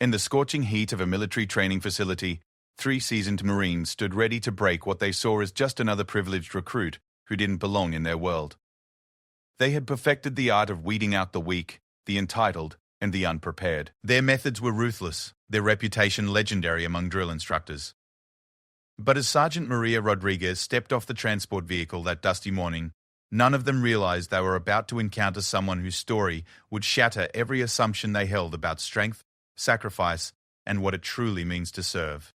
In the scorching heat of a military training facility, 3 seasoned Marines stood ready to break what they saw as just another privileged recruit who didn't belong in their world. They had perfected the art of weeding out the weak, the entitled, and the unprepared. Their methods were ruthless, their reputation legendary among drill instructors. But as Sergeant Maria Rodriguez stepped off the transport vehicle that dusty morning, none of them realized they were about to encounter someone whose story would shatter every assumption they held about strength, sacrifice, and what it truly means to serve.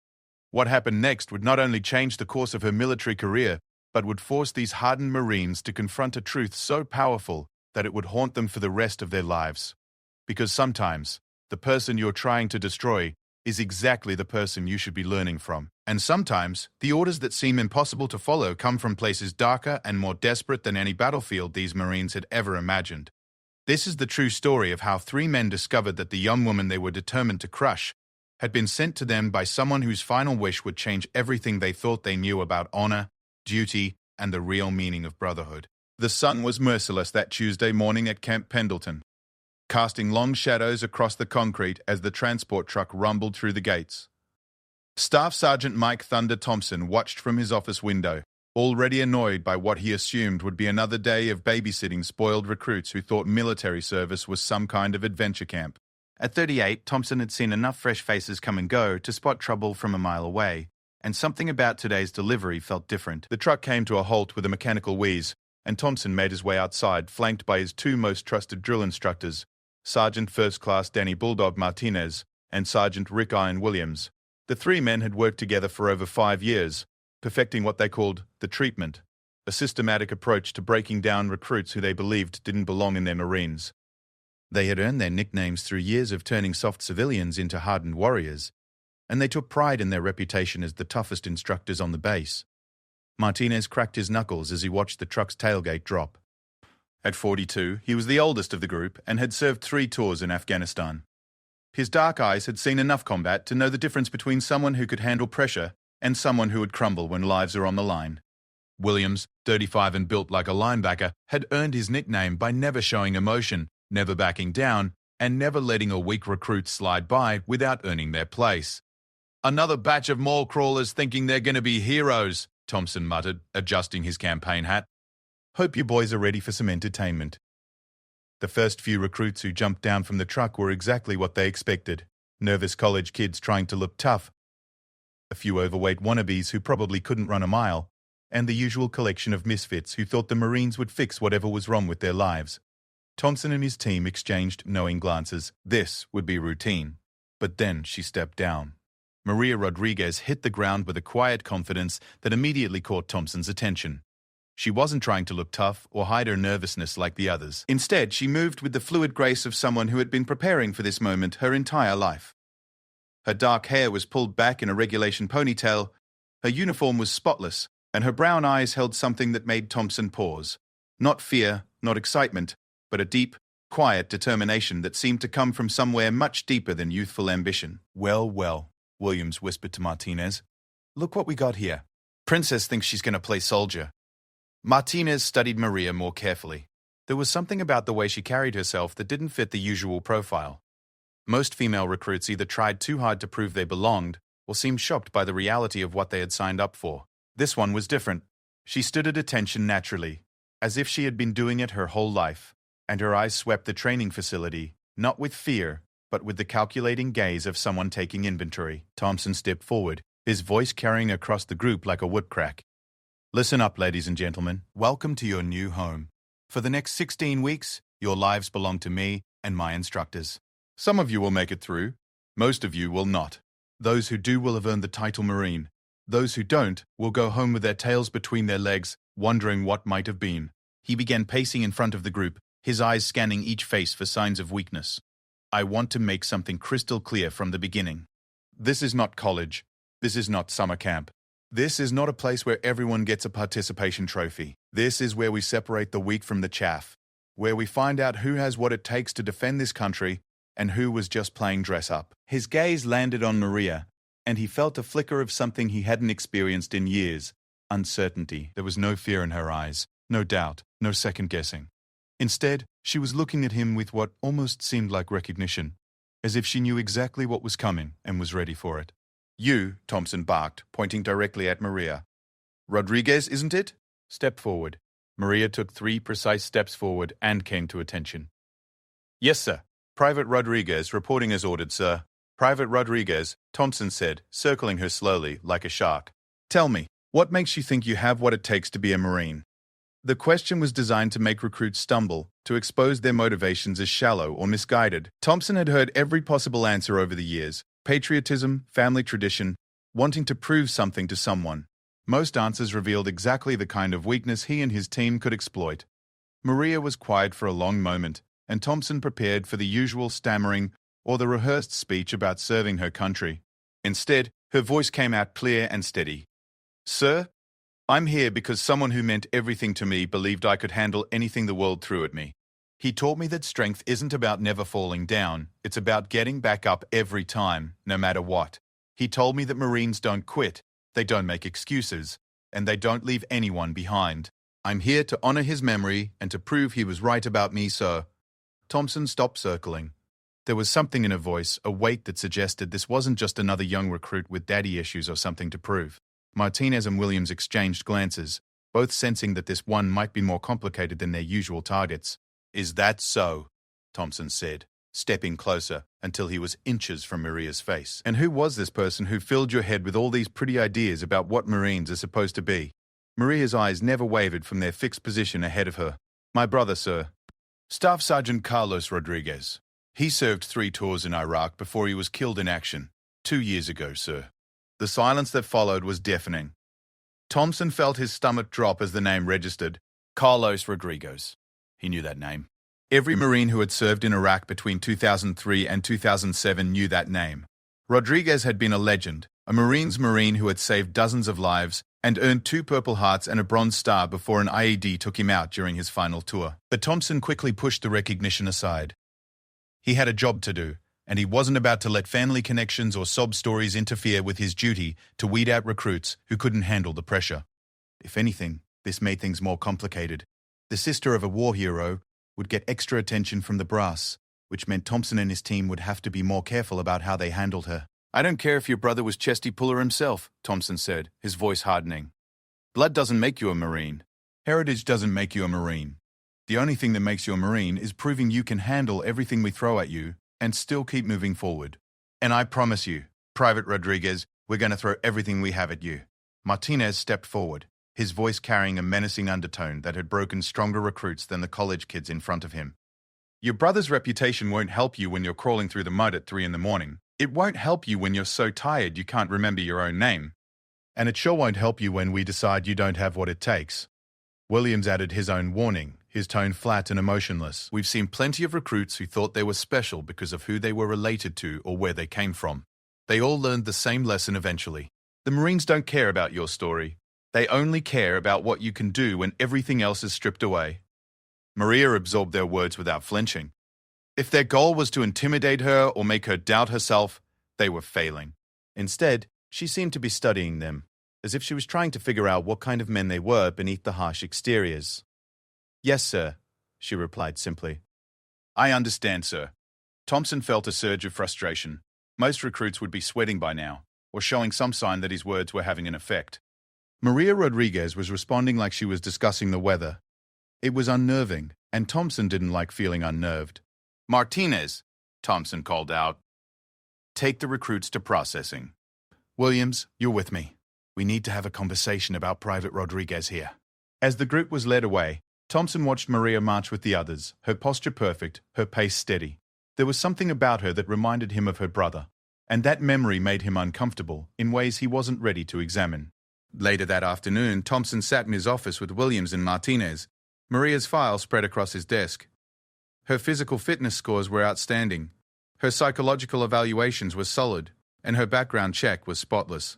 What happened next would not only change the course of her military career, but would force these hardened Marines to confront a truth so powerful that it would haunt them for the rest of their lives. Because sometimes, the person you're trying to destroy is exactly the person you should be learning from. And sometimes, the orders that seem impossible to follow come from places darker and more desperate than any battlefield these Marines had ever imagined. This is the true story of how 3 men discovered that the young woman they were determined to crush had been sent to them by someone whose final wish would change everything they thought they knew about honor, duty, and the real meaning of brotherhood. The sun was merciless that Tuesday morning at Camp Pendleton, casting long shadows across the concrete as the transport truck rumbled through the gates. Staff Sergeant Mike Thunder Thompson watched from his office window, already annoyed by what he assumed would be another day of babysitting spoiled recruits who thought military service was some kind of adventure camp. At 38, Thompson had seen enough fresh faces come and go to spot trouble from a mile away, and something about today's delivery felt different. The truck came to a halt with a mechanical wheeze, and Thompson made his way outside, flanked by his 2 most trusted drill instructors, Sergeant First Class Danny Bulldog Martinez and Sergeant Rick Iron Williams. The 3 men had worked together for over 5 years, perfecting what they called the treatment, a systematic approach to breaking down recruits who they believed didn't belong in their Marines. They had earned their nicknames through years of turning soft civilians into hardened warriors, and they took pride in their reputation as the toughest instructors on the base. Martinez cracked his knuckles as he watched the truck's tailgate drop. At 42, he was the oldest of the group and had served 3 tours in Afghanistan. His dark eyes had seen enough combat to know the difference between someone who could handle pressure and someone who would crumble when lives are on the line. Williams, 35 and built like a linebacker, had earned his nickname by never showing emotion, never backing down, and never letting a weak recruit slide by without earning their place. "Another batch of mall crawlers thinking they're going to be heroes," Thompson muttered, adjusting his campaign hat. "Hope you boys are ready for some entertainment." The first few recruits who jumped down from the truck were exactly what they expected: nervous college kids trying to look tough, a few overweight wannabes who probably couldn't run a mile, and the usual collection of misfits who thought the Marines would fix whatever was wrong with their lives. Thompson and his team exchanged knowing glances. This would be routine. But then she stepped down. Maria Rodriguez hit the ground with a quiet confidence that immediately caught Thompson's attention. She wasn't trying to look tough or hide her nervousness like the others. Instead, she moved with the fluid grace of someone who had been preparing for this moment her entire life. Her dark hair was pulled back in a regulation ponytail, her uniform was spotless, and her brown eyes held something that made Thompson pause. Not fear, not excitement, but a deep, quiet determination that seemed to come from somewhere much deeper than youthful ambition. "Well, well," Williams whispered to Martinez. "Look what we got here. Princess thinks she's going to play soldier." Martinez studied Maria more carefully. There was something about the way she carried herself that didn't fit the usual profile. Most female recruits either tried too hard to prove they belonged or seemed shocked by the reality of what they had signed up for. This one was different. She stood at attention naturally, as if she had been doing it her whole life, and her eyes swept the training facility, not with fear, but with the calculating gaze of someone taking inventory. Thompson stepped forward, his voice carrying across the group like a whip crack. "Listen up, ladies and gentlemen. Welcome to your new home. For the next 16 weeks, your lives belong to me and my instructors. Some of you will make it through. Most of you will not. Those who do will have earned the title Marine. Those who don't will go home with their tails between their legs, wondering what might have been." He began pacing in front of the group, his eyes scanning each face for signs of weakness. "I want to make something crystal clear from the beginning. This is not college. This is not summer camp. This is not a place where everyone gets a participation trophy. This is where we separate the wheat from the chaff, where we find out who has what it takes to defend this country and who was just playing dress up." His gaze landed on Maria, and he felt a flicker of something he hadn't experienced in years: uncertainty. There was no fear in her eyes, no doubt, no second-guessing. Instead, she was looking at him with what almost seemed like recognition. as if she knew exactly what was coming and was ready for it. "You," Thompson barked, pointing directly at Maria. "Rodriguez, isn't it? Step forward." Maria took 3 precise steps forward and came to attention. "Yes, sir. Private Rodriguez, reporting as ordered, sir." "Private Rodriguez," Thompson said, circling her slowly, like a shark. "Tell me, what makes you think you have what it takes to be a Marine?" The question was designed to make recruits stumble, to expose their motivations as shallow or misguided. Thompson had heard every possible answer over the years: patriotism, family tradition, wanting to prove something to someone. Most answers revealed exactly the kind of weakness he and his team could exploit. Maria was quiet for a long moment, and Thompson prepared for the usual stammering or the rehearsed speech about serving her country. Instead, her voice came out clear and steady. "Sir, I'm here because someone who meant everything to me believed I could handle anything the world threw at me. He taught me that strength isn't about never falling down, it's about getting back up every time, no matter what. He told me that Marines don't quit, they don't make excuses, and they don't leave anyone behind. I'm here to honor his memory and to prove he was right about me, sir." Thompson stopped circling. There was something in her voice, a weight that suggested this wasn't just another young recruit with daddy issues or something to prove. Martinez and Williams exchanged glances, both sensing that this one might be more complicated than their usual targets. "Is that so?" Thompson said, stepping closer until he was inches from Maria's face. "And who was this person who filled your head with all these pretty ideas about what Marines are supposed to be?" Maria's eyes never wavered from their fixed position ahead of her. "My brother, sir. Staff Sergeant Carlos Rodriguez. He served 3 tours in Iraq before he was killed in action. 2 years ago, sir." The silence that followed was deafening. Thompson felt his stomach drop as the name registered. Carlos Rodriguez. He knew that name. Every Marine who had served in Iraq between 2003 and 2007 knew that name. Rodriguez had been a legend, a Marine's Marine who had saved dozens of lives and earned 2 Purple Hearts and a Bronze Star before an IED took him out during his final tour. But Thompson quickly pushed the recognition aside. He had a job to do, and he wasn't about to let family connections or sob stories interfere with his duty to weed out recruits who couldn't handle the pressure. If anything, this made things more complicated. The sister of a war hero would get extra attention from the brass, which meant Thompson and his team would have to be more careful about how they handled her. "I don't care if your brother was Chesty Puller himself," Thompson said, his voice hardening. "Blood doesn't make you a Marine. Heritage doesn't make you a Marine. The only thing that makes you a Marine is proving you can handle everything we throw at you and still keep moving forward. And I promise you, Private Rodriguez, we're going to throw everything we have at you." Martinez stepped forward, his voice carrying a menacing undertone that had broken stronger recruits than the college kids in front of him. "Your brother's reputation won't help you when you're crawling through the mud at 3 in the morning. It won't help you when you're so tired you can't remember your own name. And it sure won't help you when we decide you don't have what it takes." Williams added his own warning, his tone flat and emotionless. "We've seen plenty of recruits who thought they were special because of who they were related to or where they came from. They all learned the same lesson eventually. The Marines don't care about your story. They only care about what you can do when everything else is stripped away." Maria absorbed their words without flinching. If their goal was to intimidate her or make her doubt herself, they were failing. Instead, she seemed to be studying them, as if she was trying to figure out what kind of men they were beneath the harsh exteriors. "Yes, sir," she replied simply. "I understand, sir." Thompson felt a surge of frustration. Most recruits would be sweating by now, or showing some sign that his words were having an effect. Maria Rodriguez was responding like she was discussing the weather. It was unnerving, and Thompson didn't like feeling unnerved. "Martinez," Thompson called out. "Take the recruits to processing. Williams, you're with me. We need to have a conversation about Private Rodriguez here." As the group was led away, Thompson watched Maria march with the others, her posture perfect, her pace steady. There was something about her that reminded him of her brother, and that memory made him uncomfortable in ways he wasn't ready to examine. Later that afternoon, Thompson sat in his office with Williams and Martinez, Maria's file spread across his desk. Her physical fitness scores were outstanding, her psychological evaluations were solid, and her background check was spotless.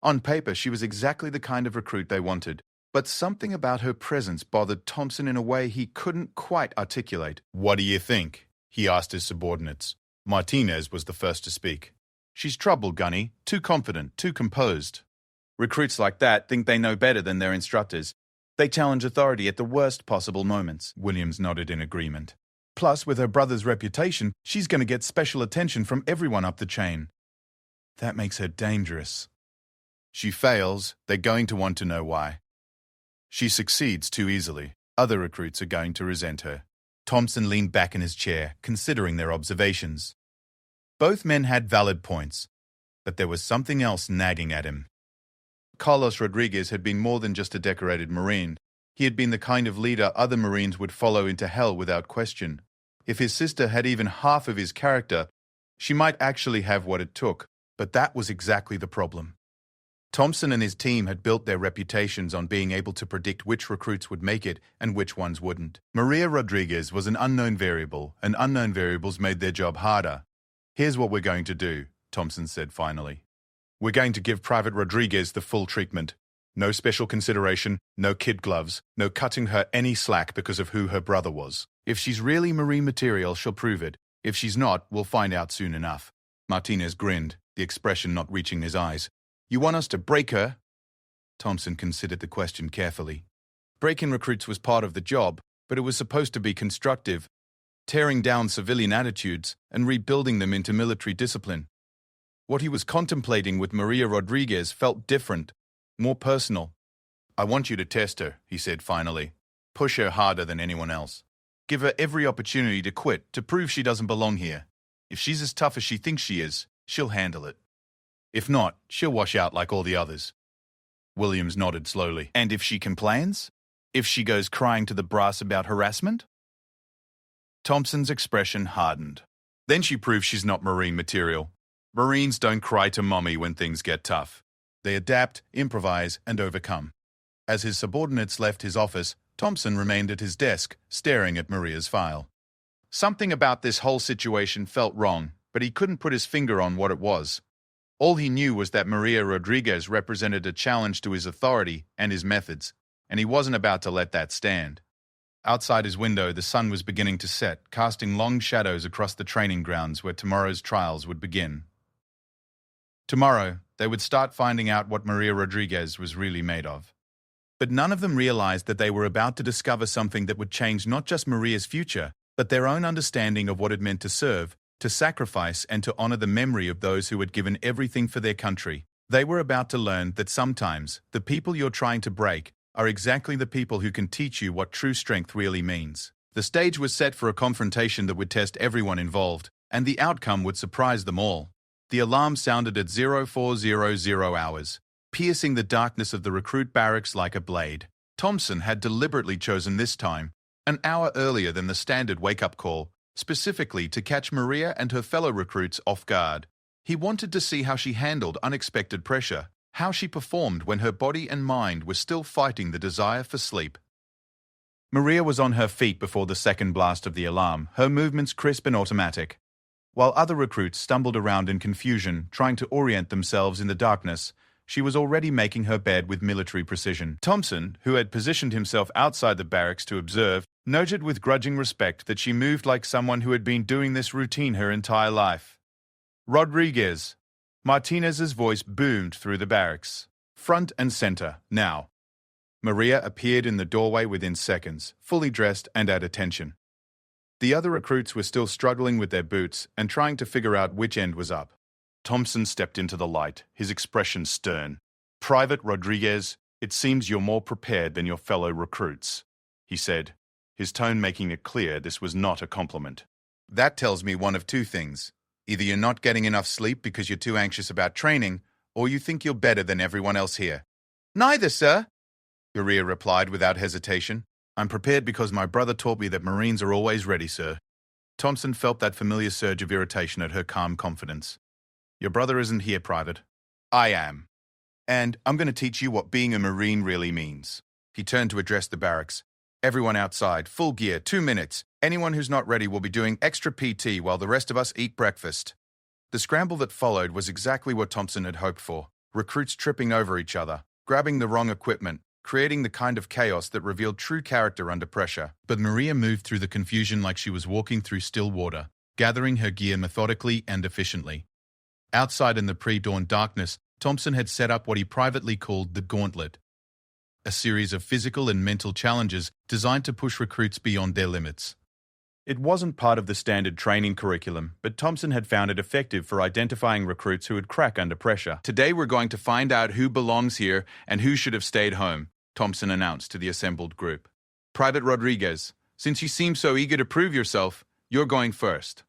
On paper, she was exactly the kind of recruit they wanted, but something about her presence bothered Thompson in a way he couldn't quite articulate. "What do you think?" he asked his subordinates. Martinez was the first to speak. "She's trouble, Gunny. Too confident, too composed. Recruits like that think they know better than their instructors. They challenge authority at the worst possible moments." Williams nodded in agreement. Plus, with her brother's reputation, she's going to get special attention from everyone up the chain. That makes her dangerous. She fails, they're going to want to know why. She succeeds too easily. Other recruits are going to resent her. Thompson leaned back in his chair, considering their observations. Both men had valid points, but there was something else nagging at him. Carlos Rodriguez had been more than just a decorated Marine. He had been the kind of leader other Marines would follow into hell without question. If his sister had even half of his character, she might actually have what it took, but that was exactly the problem. Thompson and his team had built their reputations on being able to predict which recruits would make it and which ones wouldn't. Maria Rodriguez was an unknown variable, and unknown variables made their job harder. Here's what we're going to do, Thompson said finally. We're going to give Private Rodriguez the full treatment. No special consideration, no kid gloves, no cutting her any slack because of who her brother was. If she's really Marine material, she'll prove it. If she's not, we'll find out soon enough. Martinez grinned, the expression not reaching his eyes. You want us to break her? Thompson considered the question carefully. Breaking recruits was part of the job, but it was supposed to be constructive, tearing down civilian attitudes and rebuilding them into military discipline. What he was contemplating with Maria Rodriguez felt different, more personal. I want you to test her, he said finally. Push her harder than anyone else. Give her every opportunity to quit, to prove she doesn't belong here. If she's as tough as she thinks she is, she'll handle it. If not, she'll wash out like all the others. Williams nodded slowly. And if she complains? If she goes crying to the brass about harassment? Thompson's expression hardened. Then she proves she's not Marine material. Marines don't cry to mommy when things get tough. They adapt, improvise, and overcome. As his subordinates left his office, Thompson remained at his desk, staring at Maria's file. Something about this whole situation felt wrong, but he couldn't put his finger on what it was. All he knew was that Maria Rodriguez represented a challenge to his authority and his methods, and he wasn't about to let that stand. Outside his window, the sun was beginning to set, casting long shadows across the training grounds where tomorrow's trials would begin. Tomorrow, they would start finding out what Maria Rodriguez was really made of. But none of them realized that they were about to discover something that would change not just Maria's future, but their own understanding of what it meant to serve, to sacrifice, and to honor the memory of those who had given everything for their country. They were about to learn that sometimes the people you're trying to break are exactly the people who can teach you what true strength really means. The stage was set for a confrontation that would test everyone involved, and the outcome would surprise them all. The alarm sounded at 0400 hours, piercing the darkness of the recruit barracks like a blade. Thompson had deliberately chosen this time, an hour earlier than the standard wake-up call, specifically to catch Maria and her fellow recruits off guard. He wanted to see how she handled unexpected pressure, how she performed when her body and mind were still fighting the desire for sleep. Maria was on her feet before the second blast of the alarm, her movements crisp and automatic. While other recruits stumbled around in confusion, trying to orient themselves in the darkness, she was already making her bed with military precision. Thompson, who had positioned himself outside the barracks to observe, noted with grudging respect that she moved like someone who had been doing this routine her entire life. Rodriguez. Martinez's voice boomed through the barracks. Front and center, now. Maria appeared in the doorway within seconds, fully dressed and at attention. The other recruits were still struggling with their boots and trying to figure out which end was up. Thompson stepped into the light, his expression stern. Private Rodriguez, it seems you're more prepared than your fellow recruits, he said, his tone making it clear this was not a compliment. That tells me one of two things. Either you're not getting enough sleep because you're too anxious about training, or you think you're better than everyone else here. Neither, sir, Maria replied without hesitation. I'm prepared because my brother taught me that Marines are always ready, sir. Thompson felt that familiar surge of irritation at her calm confidence. Your brother isn't here, Private. I am. And I'm going to teach you what being a Marine really means. He turned to address the barracks. Everyone outside, full gear, 2 minutes. Anyone who's not ready will be doing extra PT while the rest of us eat breakfast. The scramble that followed was exactly what Thompson had hoped for. Recruits tripping over each other, grabbing the wrong equipment, creating the kind of chaos that revealed true character under pressure. But Maria moved through the confusion like she was walking through still water, gathering her gear methodically and efficiently. Outside in the pre-dawn darkness, Thompson had set up what he privately called the Gauntlet, a series of physical and mental challenges designed to push recruits beyond their limits. It wasn't part of the standard training curriculum, but Thompson had found it effective for identifying recruits who would crack under pressure. "Today we're going to find out who belongs here and who should have stayed home," Thompson announced to the assembled group. "Private Rodriguez, since you seem so eager to prove yourself, you're going first."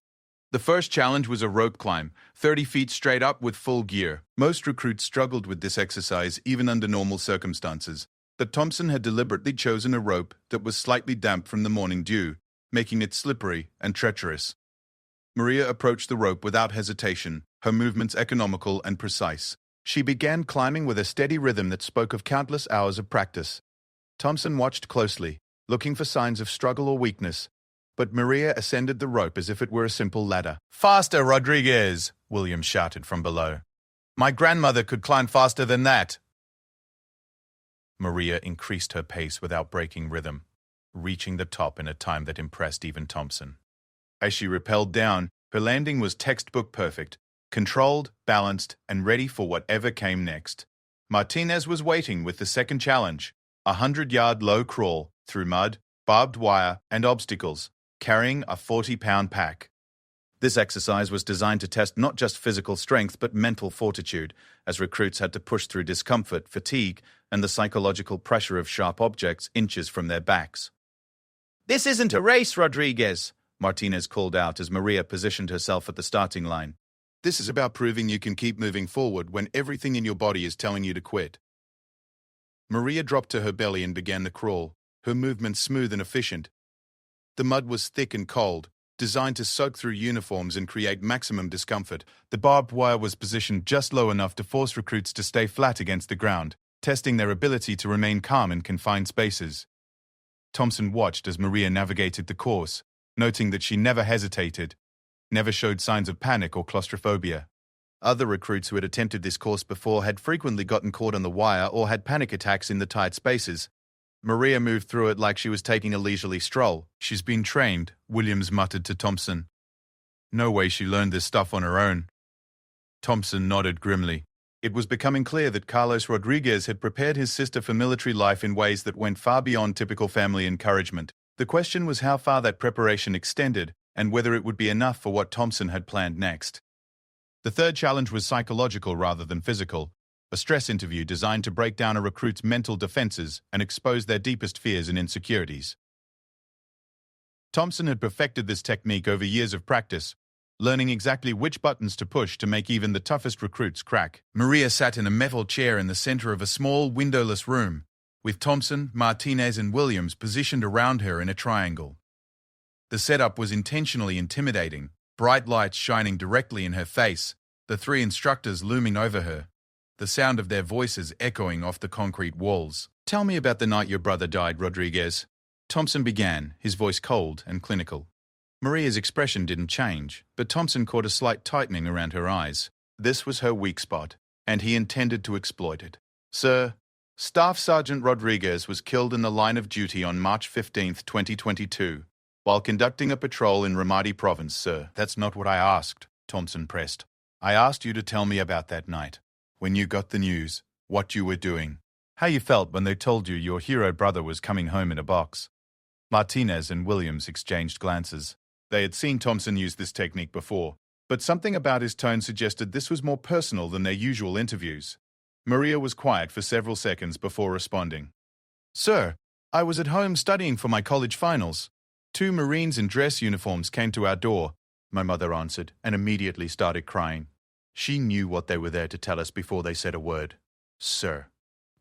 The first challenge was a rope climb, 30 feet straight up with full gear. Most recruits struggled with this exercise even under normal circumstances, but Thompson had deliberately chosen a rope that was slightly damp from the morning dew, making it slippery and treacherous. Maria approached the rope without hesitation, her movements economical and precise. She began climbing with a steady rhythm that spoke of countless hours of practice. Thompson watched closely, looking for signs of struggle or weakness, but Maria ascended the rope as if it were a simple ladder. "Faster, Rodriguez!" William shouted from below. "My grandmother could climb faster than that." Maria increased her pace without breaking rhythm, reaching the top in a time that impressed even Thompson. As she rappelled down, her landing was textbook perfect, controlled, balanced, and ready for whatever came next. Martinez was waiting with the second challenge, a 100-yard low crawl through mud, barbed wire, and obstacles, carrying a 40-pound pack. This exercise was designed to test not just physical strength but mental fortitude, as recruits had to push through discomfort, fatigue, and the psychological pressure of sharp objects inches from their backs. "This isn't a race, Rodriguez," Martinez called out as Maria positioned herself at the starting line. "This is about proving you can keep moving forward when everything in your body is telling you to quit." Maria dropped to her belly and began the crawl, her movements smooth and efficient. The mud was thick and cold, designed to soak through uniforms and create maximum discomfort. The barbed wire was positioned just low enough to force recruits to stay flat against the ground, testing their ability to remain calm in confined spaces. Thompson watched as Maria navigated the course, noting that she never hesitated, never showed signs of panic or claustrophobia. Other recruits who had attempted this course before had frequently gotten caught on the wire or had panic attacks in the tight spaces. Maria moved through it like she was taking a leisurely stroll. "She's been trained," Williams muttered to Thompson. "No way she learned this stuff on her own." Thompson nodded grimly. It was becoming clear that Carlos Rodriguez had prepared his sister for military life in ways that went far beyond typical family encouragement. The question was how far that preparation extended and whether it would be enough for what Thompson had planned next. The third challenge was psychological rather than physical, a stress interview designed to break down a recruit's mental defenses and expose their deepest fears and insecurities. Thompson had perfected this technique over years of practice, learning exactly which buttons to push to make even the toughest recruits crack. Maria sat in a metal chair in the center of a small, windowless room, with Thompson, Martinez, and Williams positioned around her in a triangle. The setup was intentionally intimidating, bright lights shining directly in her face, the three instructors looming over her, the sound of their voices echoing off the concrete walls. "Tell me about the night your brother died, Rodriguez," Thompson began, his voice cold and clinical. Maria's expression didn't change, but Thompson caught a slight tightening around her eyes. This was her weak spot, and he intended to exploit it. "Sir, Staff Sergeant Rodriguez was killed in the line of duty on March 15, 2022, while conducting a patrol in Ramadi Province, sir." "That's not what I asked," Thompson pressed. "I asked you to tell me about that night, when you got the news, what you were doing, how you felt when they told you your hero brother was coming home in a box." Martinez and Williams exchanged glances. They had seen Thompson use this technique before, but something about his tone suggested this was more personal than their usual interviews. Maria was quiet for several seconds before responding. "Sir, I was at home studying for my college finals. 2 Marines in dress uniforms came to our door," my mother answered, and immediately started crying. She knew what they were there to tell us before they said a word. "Sir."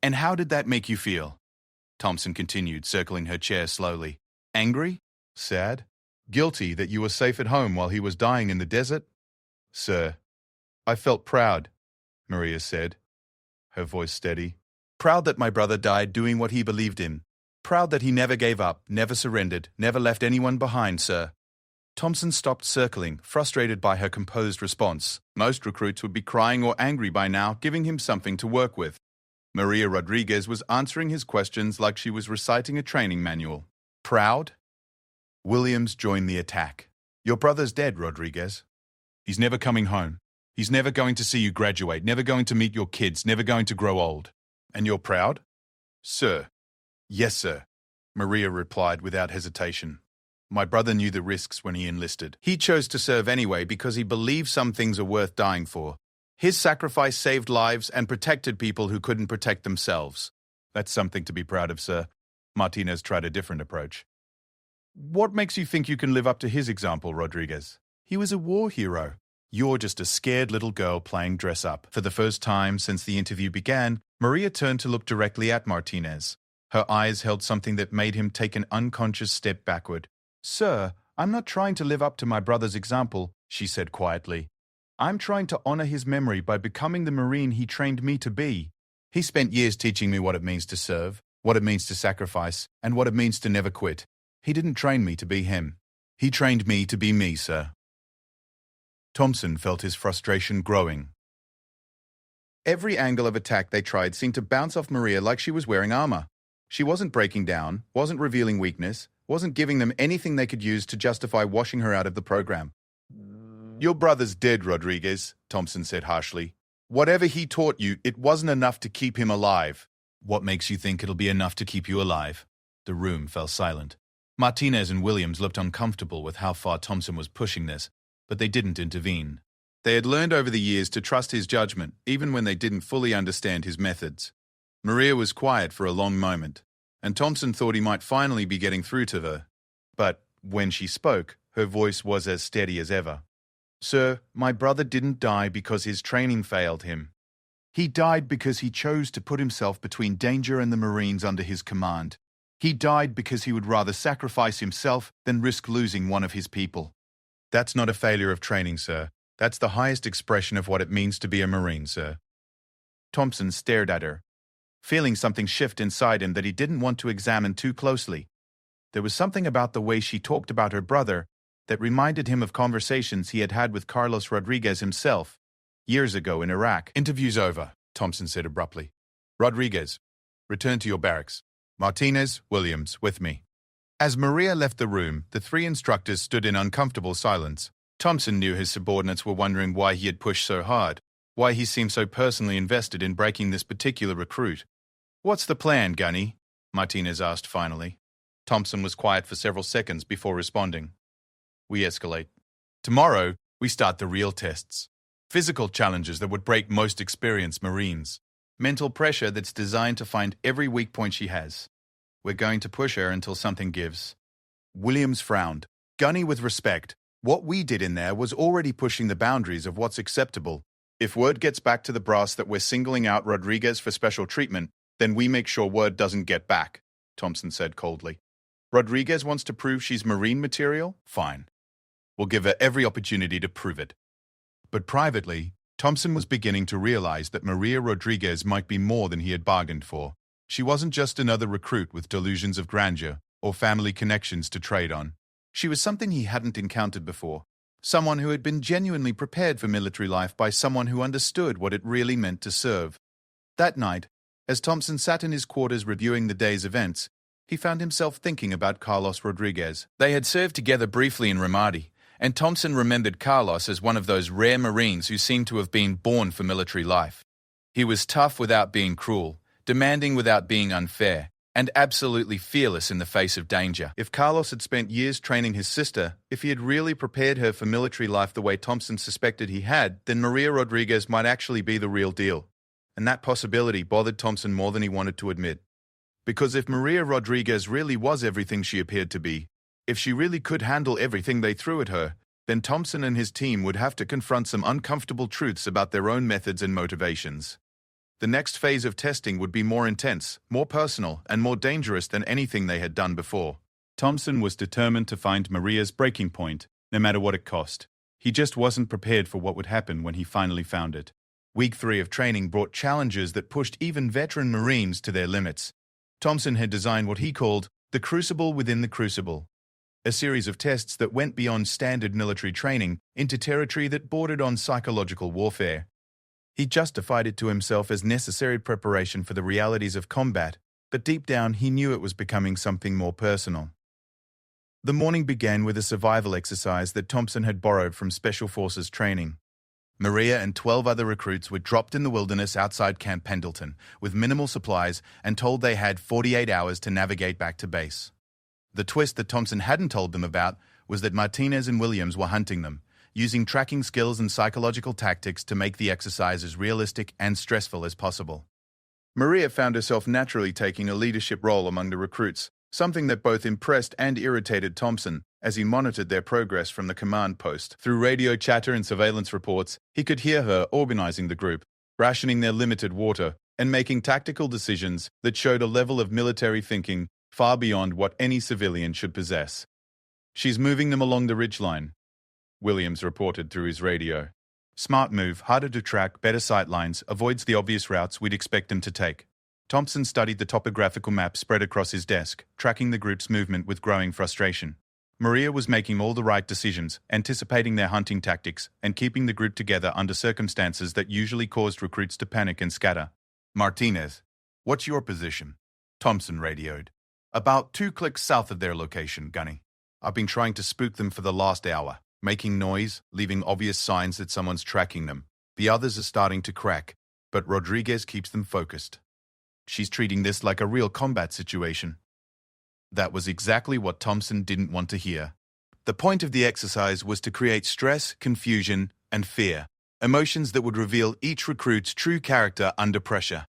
"And how did that make you feel?" Thompson continued, circling her chair slowly. "Angry? Sad? Guilty that you were safe at home while he was dying in the desert?" "Sir, I felt proud," Maria said, her voice steady. "Proud that my brother died doing what he believed in. Proud that he never gave up, never surrendered, never left anyone behind, sir." Thompson stopped circling, frustrated by her composed response. Most recruits would be crying or angry by now, giving him something to work with. Maria Rodriguez was answering his questions like she was reciting a training manual. "Proud?" Williams joined the attack. "Your brother's dead, Rodriguez. He's never coming home. He's never going to see you graduate, never going to meet your kids, never going to grow old. And you're proud?" "Sir." "Yes, sir," Maria replied without hesitation. My brother knew the risks when he enlisted. He chose to serve anyway because he believed some things are worth dying for. His sacrifice saved lives and protected people who couldn't protect themselves. That's something to be proud of, sir. Martinez tried a different approach. What makes you think you can live up to his example, Rodriguez? He was a war hero. You're just a scared little girl playing dress-up. For the first time since the interview began, Maria turned to look directly at Martinez. Her eyes held something that made him take an unconscious step backward. Sir, I'm not trying to live up to my brother's example, she said quietly. I'm trying to honor his memory by becoming the Marine he trained me to be. He spent years teaching me what it means to serve, what it means to sacrifice, and what it means to never quit. He didn't train me to be him. He trained me to be me, sir. Thompson felt his frustration growing. Every angle of attack they tried seemed to bounce off Maria like she was wearing armor. She wasn't breaking down, wasn't revealing weakness, wasn't giving them anything they could use to justify washing her out of the program. Your brother's dead, Rodriguez, Thompson said harshly. Whatever he taught you, it wasn't enough to keep him alive. What makes you think it'll be enough to keep you alive? The room fell silent. Martinez and Williams looked uncomfortable with how far Thompson was pushing this, but they didn't intervene. They had learned over the years to trust his judgment, even when they didn't fully understand his methods. Maria was quiet for a long moment, and Thompson thought he might finally be getting through to her. But when she spoke, her voice was as steady as ever. Sir, my brother didn't die because his training failed him. He died because he chose to put himself between danger and the Marines under his command. He died because he would rather sacrifice himself than risk losing one of his people. That's not a failure of training, sir. That's the highest expression of what it means to be a Marine, sir. Thompson stared at her, feeling something shift inside him that he didn't want to examine too closely. There was something about the way she talked about her brother that reminded him of conversations he had had with Carlos Rodriguez himself, years ago in Iraq. Interview's over, Thompson said abruptly. Rodriguez, return to your barracks. Martinez, Williams, with me. As Maria left the room, the three instructors stood in uncomfortable silence. Thompson knew his subordinates were wondering why he had pushed so hard, why he seemed so personally invested in breaking this particular recruit. What's the plan, Gunny? Martinez asked finally. Thompson was quiet for several seconds before responding. We escalate. Tomorrow, we start the real tests. Physical challenges that would break most experienced Marines. Mental pressure that's designed to find every weak point she has. We're going to push her until something gives. Williams frowned. Gunny, with respect, what we did in there was already pushing the boundaries of what's acceptable. If word gets back to the brass that we're singling out Rodriguez for special treatment, then we make sure word doesn't get back, Thompson said coldly. Rodriguez wants to prove she's Marine material? Fine. We'll give her every opportunity to prove it. But privately, Thompson was beginning to realize that Maria Rodriguez might be more than he had bargained for. She wasn't just another recruit with delusions of grandeur or family connections to trade on. She was something he hadn't encountered before. Someone who had been genuinely prepared for military life by someone who understood what it really meant to serve. That night, as Thompson sat in his quarters reviewing the day's events, he found himself thinking about Carlos Rodriguez. They had served together briefly in Ramadi, and Thompson remembered Carlos as one of those rare Marines who seemed to have been born for military life. He was tough without being cruel, demanding without being unfair, and absolutely fearless in the face of danger. If Carlos had spent years training his sister, if he had really prepared her for military life the way Thompson suspected he had, then Maria Rodriguez might actually be the real deal. And that possibility bothered Thompson more than he wanted to admit. Because if Maria Rodriguez really was everything she appeared to be, if she really could handle everything they threw at her, then Thompson and his team would have to confront some uncomfortable truths about their own methods and motivations. The next phase of testing would be more intense, more personal, and more dangerous than anything they had done before. Thompson was determined to find Maria's breaking point, no matter what it cost. He just wasn't prepared for what would happen when he finally found it. Week 3 of training brought challenges that pushed even veteran Marines to their limits. Thompson had designed what he called the crucible within the crucible, a series of tests that went beyond standard military training into territory that bordered on psychological warfare. He justified it to himself as necessary preparation for the realities of combat, but deep down he knew it was becoming something more personal. The morning began with a survival exercise that Thompson had borrowed from Special Forces training. Maria and 12 other recruits were dropped in the wilderness outside Camp Pendleton with minimal supplies and told they had 48 hours to navigate back to base. The twist that Thompson hadn't told them about was that Martinez and Williams were hunting them, using tracking skills and psychological tactics to make the exercise as realistic and stressful as possible. Maria found herself naturally taking a leadership role among the recruits, something that both impressed and irritated Thompson as he monitored their progress from the command post. Through radio chatter and surveillance reports, he could hear her organizing the group, rationing their limited water, and making tactical decisions that showed a level of military thinking far beyond what any civilian should possess. "She's moving them along the ridgeline," Williams reported through his radio. "Smart move, harder to track, better sight lines, avoids the obvious routes we'd expect them to take." Thompson studied the topographical map spread across his desk, tracking the group's movement with growing frustration. Maria was making all the right decisions, anticipating their hunting tactics, and keeping the group together under circumstances that usually caused recruits to panic and scatter. "Martinez, what's your position?" Thompson radioed. "About 2 clicks south of their location, Gunny. I've been trying to spook them for the last hour, making noise, leaving obvious signs that someone's tracking them. The others are starting to crack, but Rodriguez keeps them focused. She's treating this like a real combat situation." That was exactly what Thompson didn't want to hear. The point of the exercise was to create stress, confusion, and fear, emotions that would reveal each recruit's true character under pressure.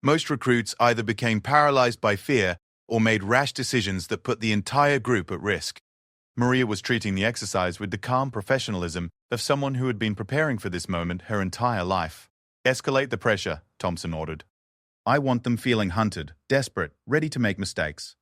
Most recruits either became paralyzed by fear or made rash decisions that put the entire group at risk. Maria was treating the exercise with the calm professionalism of someone who had been preparing for this moment her entire life. "Escalate the pressure," Thompson ordered. "I want them feeling hunted, desperate, ready to make mistakes."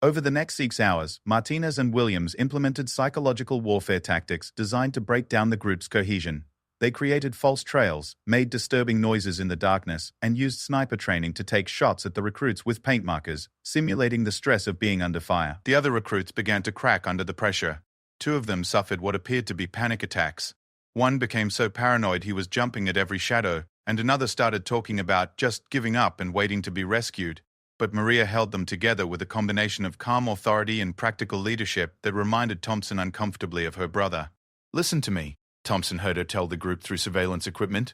Over the next 6 hours, Martinez and Williams implemented psychological warfare tactics designed to break down the group's cohesion. They created false trails, made disturbing noises in the darkness, and used sniper training to take shots at the recruits with paint markers, simulating the stress of being under fire. The other recruits began to crack under the pressure. 2 of them suffered what appeared to be panic attacks. One became so paranoid he was jumping at every shadow, and another started talking about just giving up and waiting to be rescued. But Maria held them together with a combination of calm authority and practical leadership that reminded Thompson uncomfortably of her brother. "Listen to me," Thompson heard her tell the group through surveillance equipment.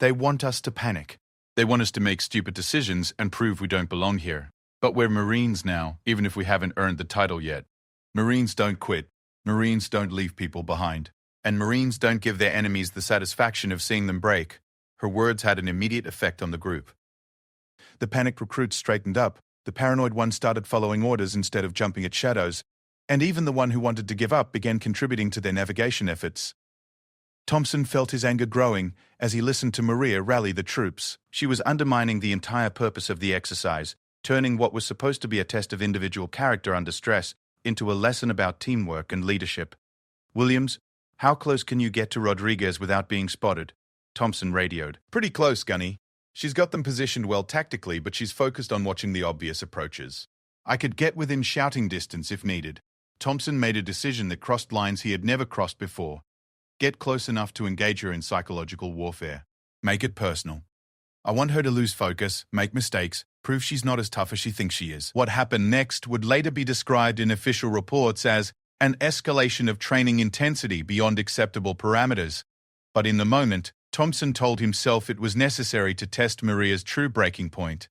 "They want us to panic. They want us to make stupid decisions and prove we don't belong here. But we're Marines now, even if we haven't earned the title yet. Marines don't quit. Marines don't leave people behind. And Marines don't give their enemies the satisfaction of seeing them break." Her words had an immediate effect on the group. The panicked recruits straightened up, the paranoid one started following orders instead of jumping at shadows, and even the one who wanted to give up began contributing to their navigation efforts. Thompson felt his anger growing as he listened to Maria rally the troops. She was undermining the entire purpose of the exercise, turning what was supposed to be a test of individual character under stress into a lesson about teamwork and leadership. "Williams, how close can you get to Rodriguez without being spotted?" Thompson radioed. "Pretty close, Gunny. She's got them positioned well tactically, but she's focused on watching the obvious approaches. I could get within shouting distance if needed." Thompson made a decision that crossed lines he had never crossed before. Get close enough to engage her in psychological warfare. Make it personal. I want her to lose focus, make mistakes, prove she's not as tough as she thinks she is. What happened next would later be described in official reports as an escalation of training intensity beyond acceptable parameters. But in the moment, Thompson told himself it was necessary to test Maria's true breaking point.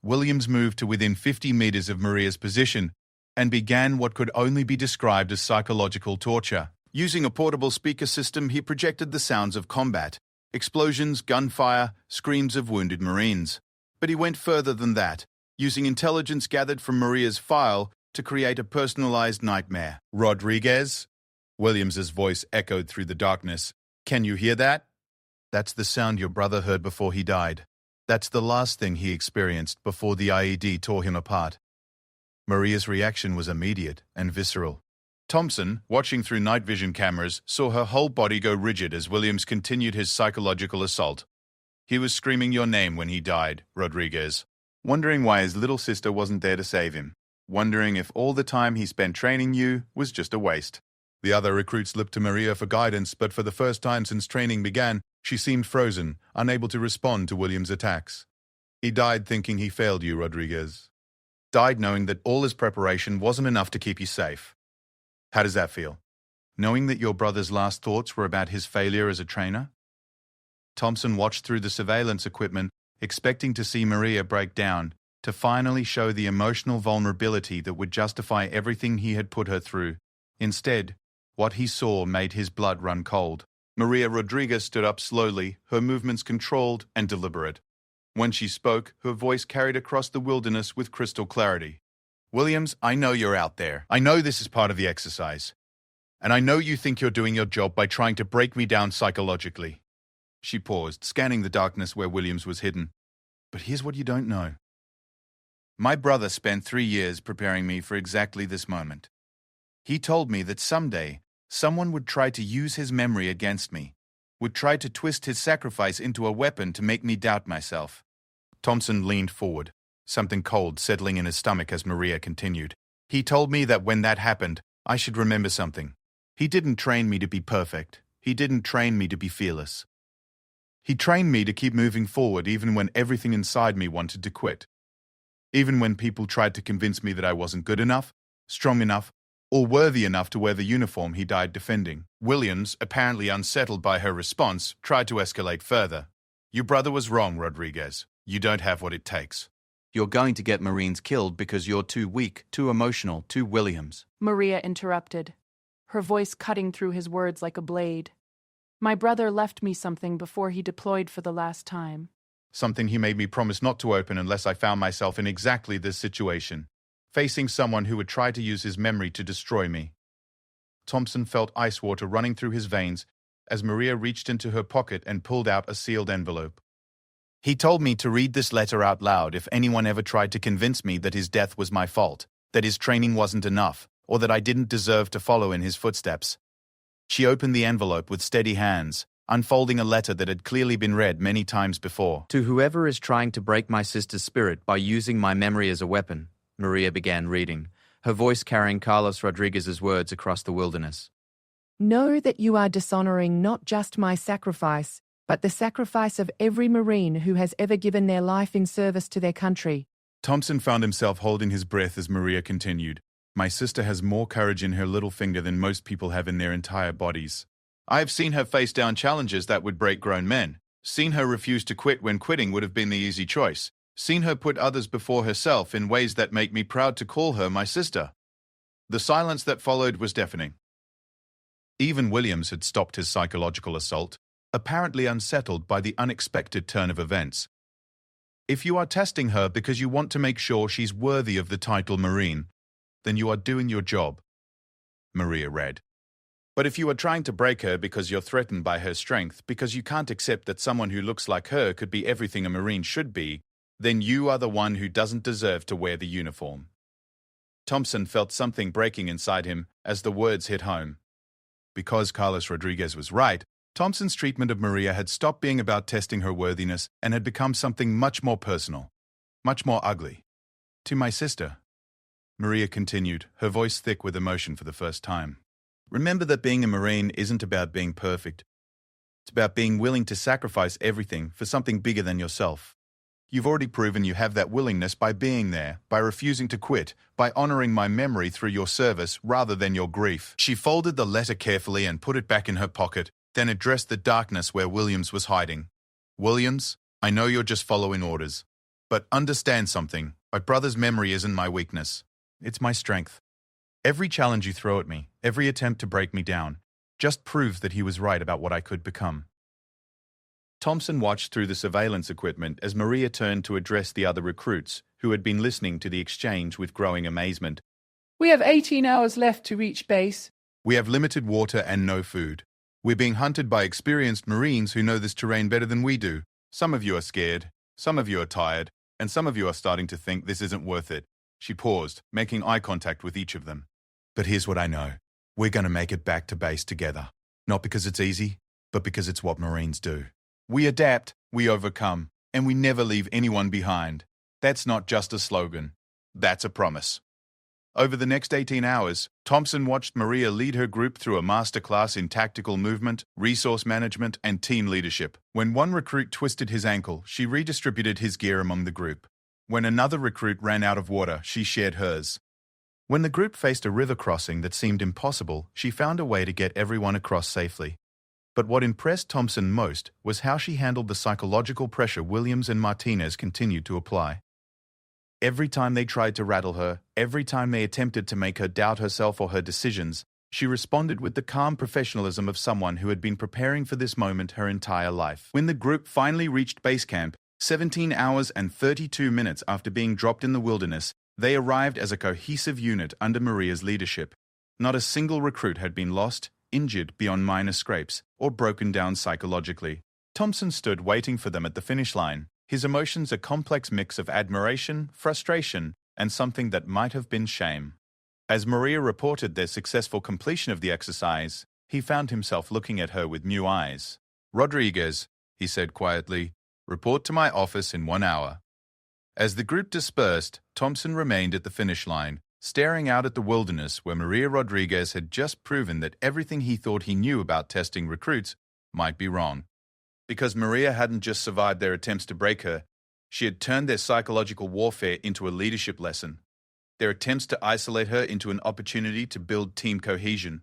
Williams moved to within 50 meters of Maria's position and began what could only be described as psychological torture. Using a portable speaker system, he projected the sounds of combat, explosions, gunfire, screams of wounded Marines. But he went further than that, using intelligence gathered from Maria's file to create a personalized nightmare. "Rodriguez?" Williams's voice echoed through the darkness. "Can you hear that? That's the sound your brother heard before he died. That's the last thing he experienced before the IED tore him apart." Maria's reaction was immediate and visceral. Thompson, watching through night vision cameras, saw her whole body go rigid as Williams continued his psychological assault. "He was screaming your name when he died, Rodriguez. Wondering why his little sister wasn't there to save him. Wondering if all the time he spent training you was just a waste." The other recruits looked to Maria for guidance, but for the first time since training began, she seemed frozen, unable to respond to Williams' attacks. "He died thinking he failed you, Rodriguez. Died knowing that all his preparation wasn't enough to keep you safe. How does that feel? Knowing that your brother's last thoughts were about his failure as a trainer?" Thompson watched through the surveillance equipment, expecting to see Maria break down, to finally show the emotional vulnerability that would justify everything he had put her through. Instead, what he saw made his blood run cold. Maria Rodriguez stood up slowly, her movements controlled and deliberate. When she spoke, her voice carried across the wilderness with crystal clarity. "Williams, I know you're out there. I know this is part of the exercise. And I know you think you're doing your job by trying to break me down psychologically." She paused, scanning the darkness where Williams was hidden. "But here's what you don't know. My brother spent 3 years preparing me for exactly this moment. He told me that someday, someone would try to use his memory against me, would try to twist his sacrifice into a weapon to make me doubt myself." Thompson leaned forward, something cold settling in his stomach as Maria continued. "He told me that when that happened, I should remember something. He didn't train me to be perfect. He didn't train me to be fearless. He trained me to keep moving forward even when everything inside me wanted to quit. Even when people tried to convince me that I wasn't good enough, strong enough, or worthy enough to wear the uniform he died defending." Williams, apparently unsettled by her response, tried to escalate further. "Your brother was wrong, Rodriguez. You don't have what it takes. You're going to get Marines killed because you're too weak, too emotional, too Williams." Maria interrupted, her voice cutting through his words like a blade. "My brother left me something before he deployed for the last time. Something he made me promise not to open unless I found myself in exactly this situation, facing someone who would try to use his memory to destroy me." Thompson felt ice water running through his veins as Maria reached into her pocket and pulled out a sealed envelope. "He told me to read this letter out loud if anyone ever tried to convince me that his death was my fault, that his training wasn't enough, or that I didn't deserve to follow in his footsteps." She opened the envelope with steady hands, unfolding a letter that had clearly been read many times before. "To whoever is trying to break my sister's spirit by using my memory as a weapon," Maria began reading, her voice carrying Carlos Rodriguez's words across the wilderness. "Know that you are dishonoring not just my sacrifice, but the sacrifice of every Marine who has ever given their life in service to their country." Thompson found himself holding his breath as Maria continued. "My sister has more courage in her little finger than most people have in their entire bodies. I have seen her face down challenges that would break grown men, seen her refuse to quit when quitting would have been the easy choice, seen her put others before herself in ways that make me proud to call her my sister." The silence that followed was deafening. Even Williams had stopped his psychological assault, apparently unsettled by the unexpected turn of events. "If you are testing her because you want to make sure she's worthy of the title Marine, then you are doing your job," Maria read. "But if you are trying to break her because you're threatened by her strength, because you can't accept that someone who looks like her could be everything a Marine should be, then you are the one who doesn't deserve to wear the uniform." Thompson felt something breaking inside him as the words hit home. Because Carlos Rodriguez was right, Thompson's treatment of Maria had stopped being about testing her worthiness and had become something much more personal, much more ugly. "To my sister," Maria continued, her voice thick with emotion for the first time. "Remember that being a Marine isn't about being perfect. It's about being willing to sacrifice everything for something bigger than yourself. You've already proven you have that willingness by being there, by refusing to quit, by honoring my memory through your service rather than your grief." She folded the letter carefully and put it back in her pocket, then addressed the darkness where Williams was hiding. "Williams, I know you're just following orders. But understand something. My brother's memory isn't my weakness. It's my strength. Every challenge you throw at me, every attempt to break me down, just proves that he was right about what I could become." Thompson watched through the surveillance equipment as Maria turned to address the other recruits, who had been listening to the exchange with growing amazement. "We have 18 hours left to reach base. "We have limited water and no food. We're being hunted by experienced Marines who know this terrain better than we do. Some of you are scared, some of you are tired, and some of you are starting to think this isn't worth it." She paused, making eye contact with each of them. "But here's what I know. We're going to make it back to base together. Not because it's easy, but because it's what Marines do. We adapt, we overcome, and we never leave anyone behind. That's not just a slogan. That's a promise." Over the next 18 hours, Thompson watched Maria lead her group through a masterclass in tactical movement, resource management, and team leadership. When one recruit twisted his ankle, she redistributed his gear among the group. When another recruit ran out of water, she shared hers. When the group faced a river crossing that seemed impossible, she found a way to get everyone across safely. But what impressed Thompson most was how she handled the psychological pressure Williams and Martinez continued to apply. Every time they tried to rattle her, every time they attempted to make her doubt herself or her decisions, she responded with the calm professionalism of someone who had been preparing for this moment her entire life. When the group finally reached base camp, 17 hours and 32 minutes after being dropped in the wilderness, they arrived as a cohesive unit under Maria's leadership. Not a single recruit had been lost, injured beyond minor scrapes, or broken down psychologically. Thompson stood waiting for them at the finish line, his emotions a complex mix of admiration, frustration, and something that might have been shame. As Maria reported their successful completion of the exercise, he found himself looking at her with new eyes. "Rodriguez," he said quietly, "report to my office in 1 hour." As the group dispersed, Thompson remained at the finish line, staring out at the wilderness where Maria Rodriguez had just proven that everything he thought he knew about testing recruits might be wrong. Because Maria hadn't just survived their attempts to break her, she had turned their psychological warfare into a leadership lesson, their attempts to isolate her into an opportunity to build team cohesion,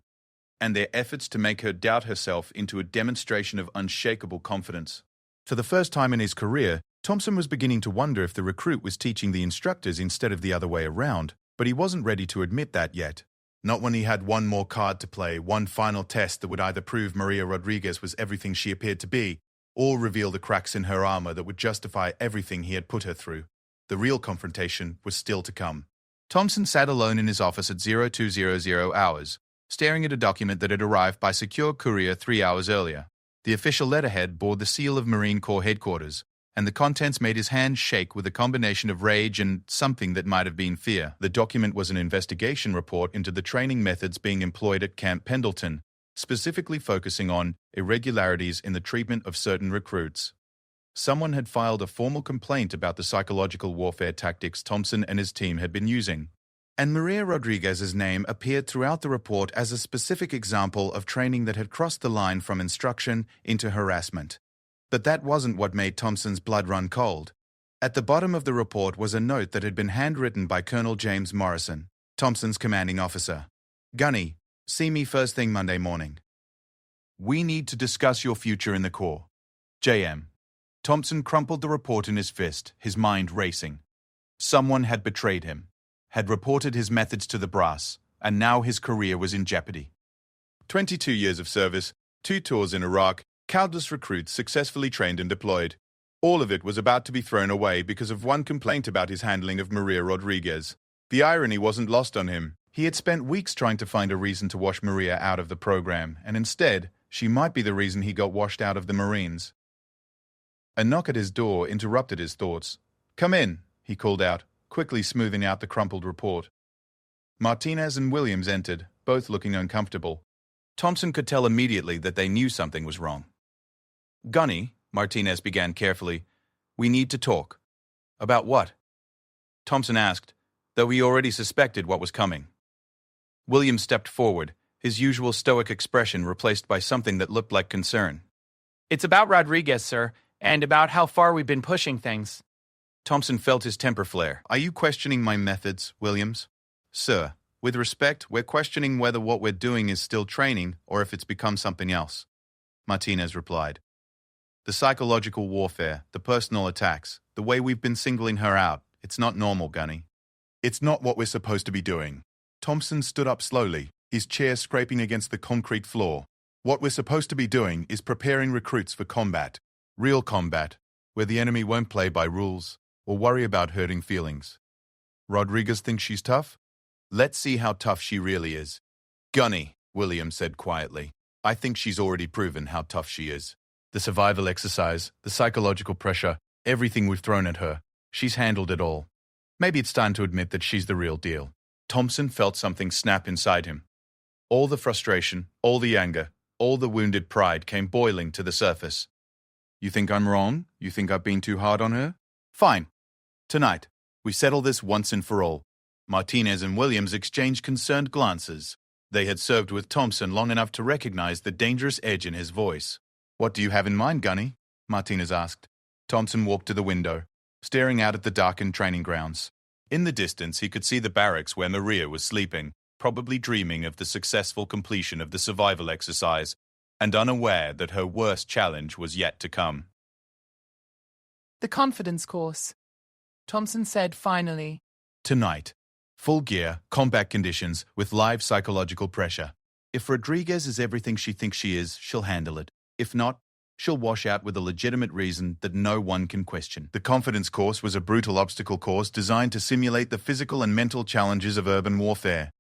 and their efforts to make her doubt herself into a demonstration of unshakable confidence. For the first time in his career, Thompson was beginning to wonder if the recruit was teaching the instructors instead of the other way around, but he wasn't ready to admit that yet. Not when he had one more card to play, one final test that would either prove Maria Rodriguez was everything she appeared to be, or reveal the cracks in her armor that would justify everything he had put her through. The real confrontation was still to come. Thompson sat alone in his office at 0200 hours, staring at a document that had arrived by secure courier 3 hours earlier. The official letterhead bore the seal of Marine Corps headquarters, and the contents made his hands shake with a combination of rage and something that might have been fear. The document was an investigation report into the training methods being employed at Camp Pendleton, specifically focusing on irregularities in the treatment of certain recruits. Someone had filed a formal complaint about the psychological warfare tactics Thompson and his team had been using, and Maria Rodriguez's name appeared throughout the report as a specific example of training that had crossed the line from instruction into harassment. But that wasn't what made Thompson's blood run cold. At the bottom of the report was a note that had been handwritten by Colonel James Morrison, Thompson's commanding officer. "Gunny, see me first thing Monday morning. We need to discuss your future in the Corps. JM." Thompson crumpled the report in his fist, his mind racing. Someone had betrayed him, had reported his methods to the brass, and now his career was in jeopardy. 22 years of service, 2 tours in Iraq, countless recruits successfully trained and deployed. All of it was about to be thrown away because of one complaint about his handling of Maria Rodriguez. The irony wasn't lost on him. He had spent weeks trying to find a reason to wash Maria out of the program, and instead, she might be the reason he got washed out of the Marines. A knock at his door interrupted his thoughts. "Come in," he called out, quickly smoothing out the crumpled report. Martinez and Williams entered, both looking uncomfortable. Thompson could tell immediately that they knew something was wrong. "Gunny," Martinez began carefully, "we need to talk." "About what?" Thompson asked, though he already suspected what was coming. Williams stepped forward, his usual stoic expression replaced by something that looked like concern. "It's about Rodriguez, sir, and about how far we've been pushing things." Thompson felt his temper flare. "Are you questioning my methods, Williams?" "Sir, with respect, we're questioning whether what we're doing is still training or if it's become something else," Martinez replied. "The psychological warfare, the personal attacks, the way we've been singling her out, it's not normal, Gunny. It's not what we're supposed to be doing." Thompson stood up slowly, his chair scraping against the concrete floor. "What we're supposed to be doing is preparing recruits for combat. Real combat, where the enemy won't play by rules or worry about hurting feelings. Rodriguez thinks she's tough? Let's see how tough she really is." "Gunny," Williams said quietly, "I think she's already proven how tough she is. The survival exercise, the psychological pressure, everything we've thrown at her, she's handled it all. Maybe it's time to admit that she's the real deal." Thompson felt something snap inside him. All the frustration, all the anger, all the wounded pride came boiling to the surface. "You think I'm wrong? You think I've been too hard on her? Fine. Tonight, we settle this once and for all." Martinez and Williams exchanged concerned glances. They had served with Thompson long enough to recognize the dangerous edge in his voice. "What do you have in mind, Gunny?" Martinez asked. Thompson walked to the window, staring out at the darkened training grounds. In the distance, he could see the barracks where Maria was sleeping, probably dreaming of the successful completion of the survival exercise, and unaware that her worst challenge was yet to come. The confidence course. Thompson said finally. Tonight. Full gear, combat conditions, with live psychological pressure. If Rodriguez is everything she thinks she is, she'll handle it. If not, she'll wash out with a legitimate reason that no one can question. The confidence course was a brutal obstacle course designed to simulate the physical and mental challenges of urban warfare.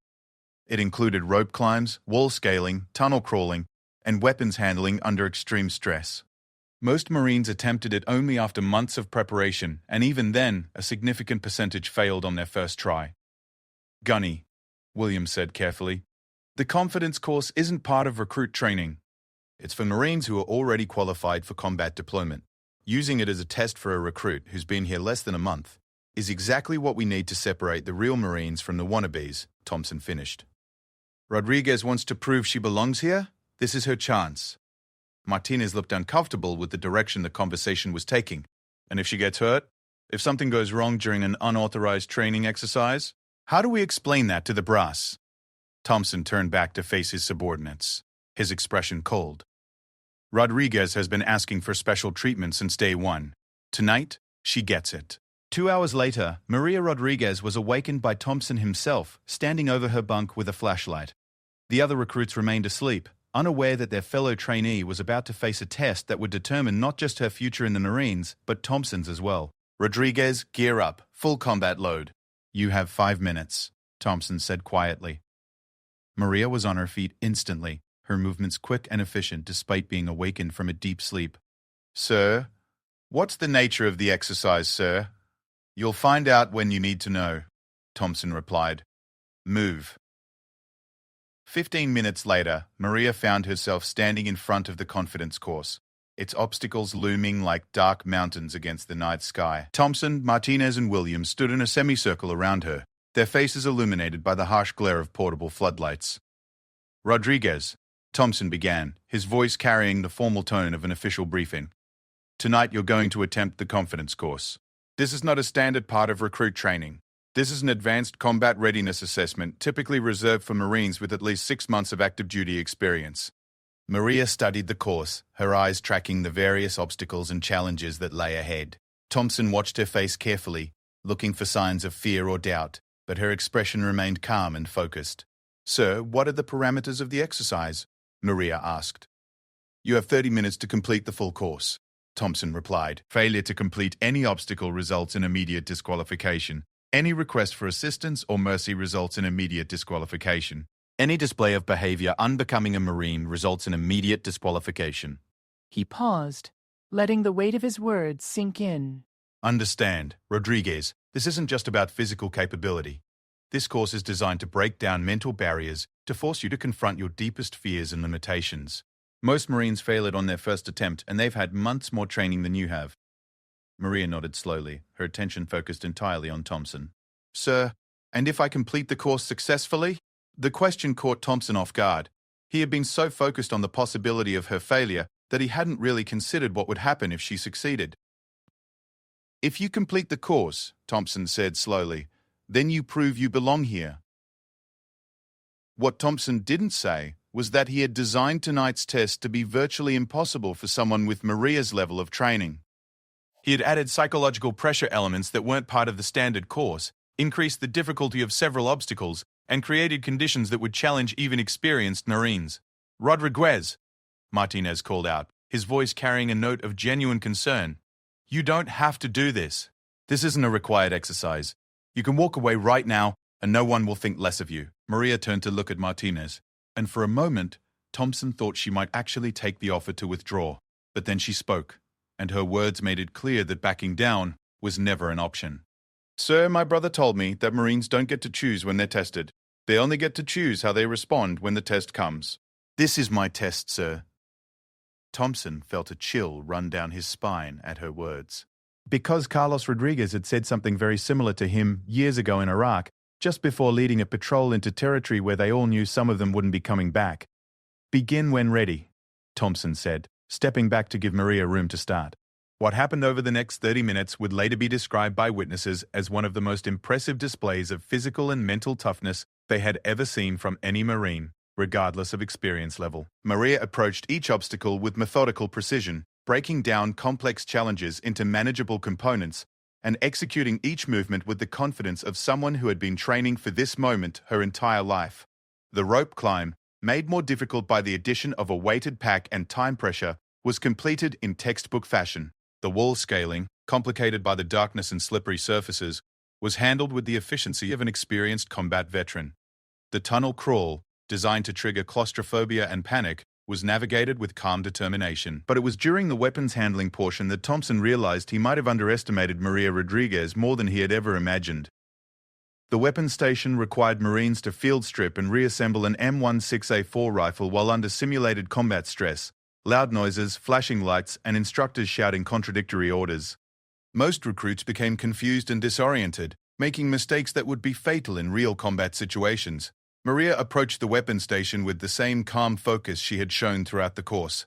It included rope climbs, wall scaling, tunnel crawling, and weapons handling under extreme stress. Most Marines attempted it only after months of preparation, and even then, a significant percentage failed on their first try. Gunny, Williams said carefully, the confidence course isn't part of recruit training. It's for Marines who are already qualified for combat deployment. Using it as a test for a recruit who's been here less than a month is exactly what we need to separate the real Marines from the wannabes, Thompson finished. Rodriguez wants to prove she belongs here? This is her chance. Martinez looked uncomfortable with the direction the conversation was taking. And if she gets hurt? If something goes wrong during an unauthorized training exercise? How do we explain that to the brass? Thompson turned back to face his subordinates, his expression cold. Rodriguez has been asking for special treatment since day one. Tonight, she gets it. 2 hours later, Maria Rodriguez was awakened by Thompson himself, standing over her bunk with a flashlight. The other recruits remained asleep, unaware that their fellow trainee was about to face a test that would determine not just her future in the Marines, but Thompson's as well. Rodriguez, gear up. Full combat load. You have 5 minutes, Thompson said quietly. Maria was on her feet instantly, her movements quick and efficient despite being awakened from a deep sleep. Sir? What's the nature of the exercise, sir? You'll find out when you need to know, Thompson replied. Move. 15 minutes later, Maria found herself standing in front of the confidence course, its obstacles looming like dark mountains against the night sky. Thompson, Martinez, and Williams stood in a semicircle around her, their faces illuminated by the harsh glare of portable floodlights. Rodriguez, Thompson began, his voice carrying the formal tone of an official briefing. Tonight you're going to attempt the confidence course. This is not a standard part of recruit training. This is an advanced combat readiness assessment typically reserved for Marines with at least 6 months of active duty experience. Maria studied the course, her eyes tracking the various obstacles and challenges that lay ahead. Thompson watched her face carefully, looking for signs of fear or doubt, but her expression remained calm and focused. Sir, what are the parameters of the exercise? Maria asked. You have 30 minutes to complete the full course, Thompson replied. Failure to complete any obstacle results in immediate disqualification. Any request for assistance or mercy results in immediate disqualification. Any display of behavior unbecoming a Marine results in immediate disqualification. He paused, letting the weight of his words sink in. Understand, Rodriguez, this isn't just about physical capability. This course is designed to break down mental barriers to force you to confront your deepest fears and limitations. Most Marines fail it on their first attempt, and they've had months more training than you have. Maria nodded slowly, her attention focused entirely on Thompson. Sir, and if I complete the course successfully? The question caught Thompson off guard. He had been so focused on the possibility of her failure that he hadn't really considered what would happen if she succeeded. If you complete the course, Thompson said slowly, then you prove you belong here. What Thompson didn't say was that he had designed tonight's test to be virtually impossible for someone with Maria's level of training. He had added psychological pressure elements that weren't part of the standard course, increased the difficulty of several obstacles, and created conditions that would challenge even experienced Marines. Rodriguez, Martinez called out, his voice carrying a note of genuine concern. You don't have to do this. This isn't a required exercise. You can walk away right now, and no one will think less of you. Maria turned to look at Martinez, and for a moment, Thompson thought she might actually take the offer to withdraw. But then she spoke, and her words made it clear that backing down was never an option. Sir, my brother told me that Marines don't get to choose when they're tested. They only get to choose how they respond when the test comes. This is my test, sir. Thompson felt a chill run down his spine at her words. Because Carlos Rodriguez had said something very similar to him years ago in Iraq, just before leading a patrol into territory where they all knew some of them wouldn't be coming back. Begin when ready, Thompson said, stepping back to give Maria room to start. What happened over the next 30 minutes would later be described by witnesses as one of the most impressive displays of physical and mental toughness they had ever seen from any Marine, regardless of experience level. Maria approached each obstacle with methodical precision, breaking down complex challenges into manageable components and executing each movement with the confidence of someone who had been training for this moment her entire life. The rope climb, made more difficult by the addition of a weighted pack and time pressure, was completed in textbook fashion. The wall scaling, complicated by the darkness and slippery surfaces, was handled with the efficiency of an experienced combat veteran. The tunnel crawl, designed to trigger claustrophobia and panic, was navigated with calm determination. But it was during the weapons handling portion that Thompson realized he might have underestimated Maria Rodriguez more than he had ever imagined. The weapons station required Marines to field strip and reassemble an M16A4 rifle while under simulated combat stress, loud noises, flashing lights, and instructors shouting contradictory orders. Most recruits became confused and disoriented, making mistakes that would be fatal in real combat situations. Maria approached the weapons station with the same calm focus she had shown throughout the course.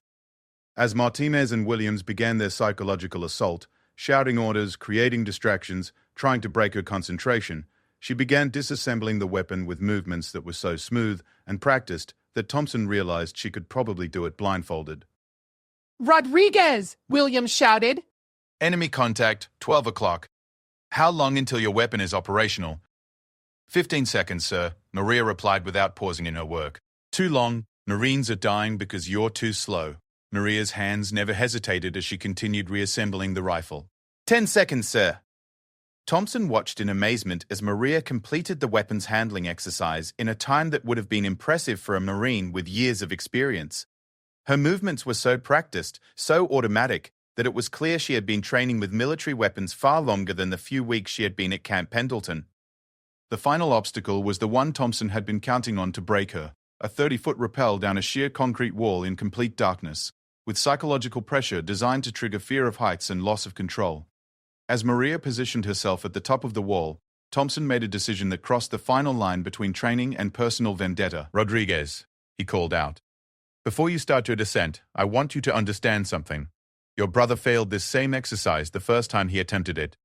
As Martinez and Williams began their psychological assault, shouting orders, creating distractions, trying to break her concentration, she began disassembling the weapon with movements that were so smooth and practiced that Thompson realized she could probably do it blindfolded. Rodriguez! Williams shouted. Enemy contact, 12 o'clock. How long until your weapon is operational? 15 seconds, sir, Maria replied without pausing in her work. Too long, Marines are dying because you're too slow. Maria's hands never hesitated as she continued reassembling the rifle. 10 seconds, sir. Thompson watched in amazement as Maria completed the weapons handling exercise in a time that would have been impressive for a Marine with years of experience. Her movements were so practiced, so automatic, that it was clear she had been training with military weapons far longer than the few weeks she had been at Camp Pendleton. The final obstacle was the one Thompson had been counting on to break her, a 30-foot rappel down a sheer concrete wall in complete darkness, with psychological pressure designed to trigger fear of heights and loss of control. As Maria positioned herself at the top of the wall, Thompson made a decision that crossed the final line between training and personal vendetta. Rodriguez, he called out. Before you start your descent, I want you to understand something. Your brother failed this same exercise the first time he attempted it.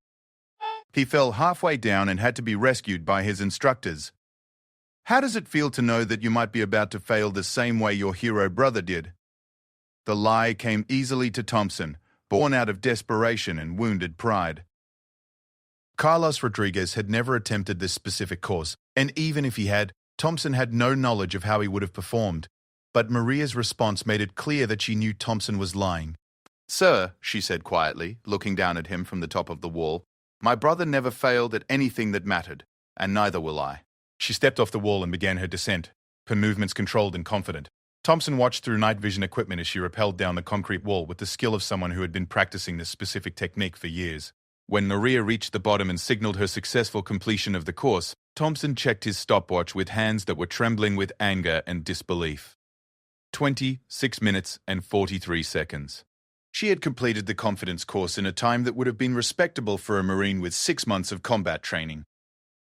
He fell halfway down and had to be rescued by his instructors. How does it feel to know that you might be about to fail the same way your hero brother did? The lie came easily to Thompson, born out of desperation and wounded pride. Carlos Rodriguez had never attempted this specific course, and even if he had, Thompson had no knowledge of how he would have performed. But Maria's response made it clear that she knew Thompson was lying. Sir, she said quietly, looking down at him from the top of the wall, my brother never failed at anything that mattered, and neither will I. She stepped off the wall and began her descent, her movements controlled and confident. Thompson watched through night vision equipment as she rappelled down the concrete wall with the skill of someone who had been practicing this specific technique for years. When Maria reached the bottom and signaled her successful completion of the course, Thompson checked his stopwatch with hands that were trembling with anger and disbelief. 26 minutes and 43 seconds. She had completed the confidence course in a time that would have been respectable for a Marine with 6 months of combat training.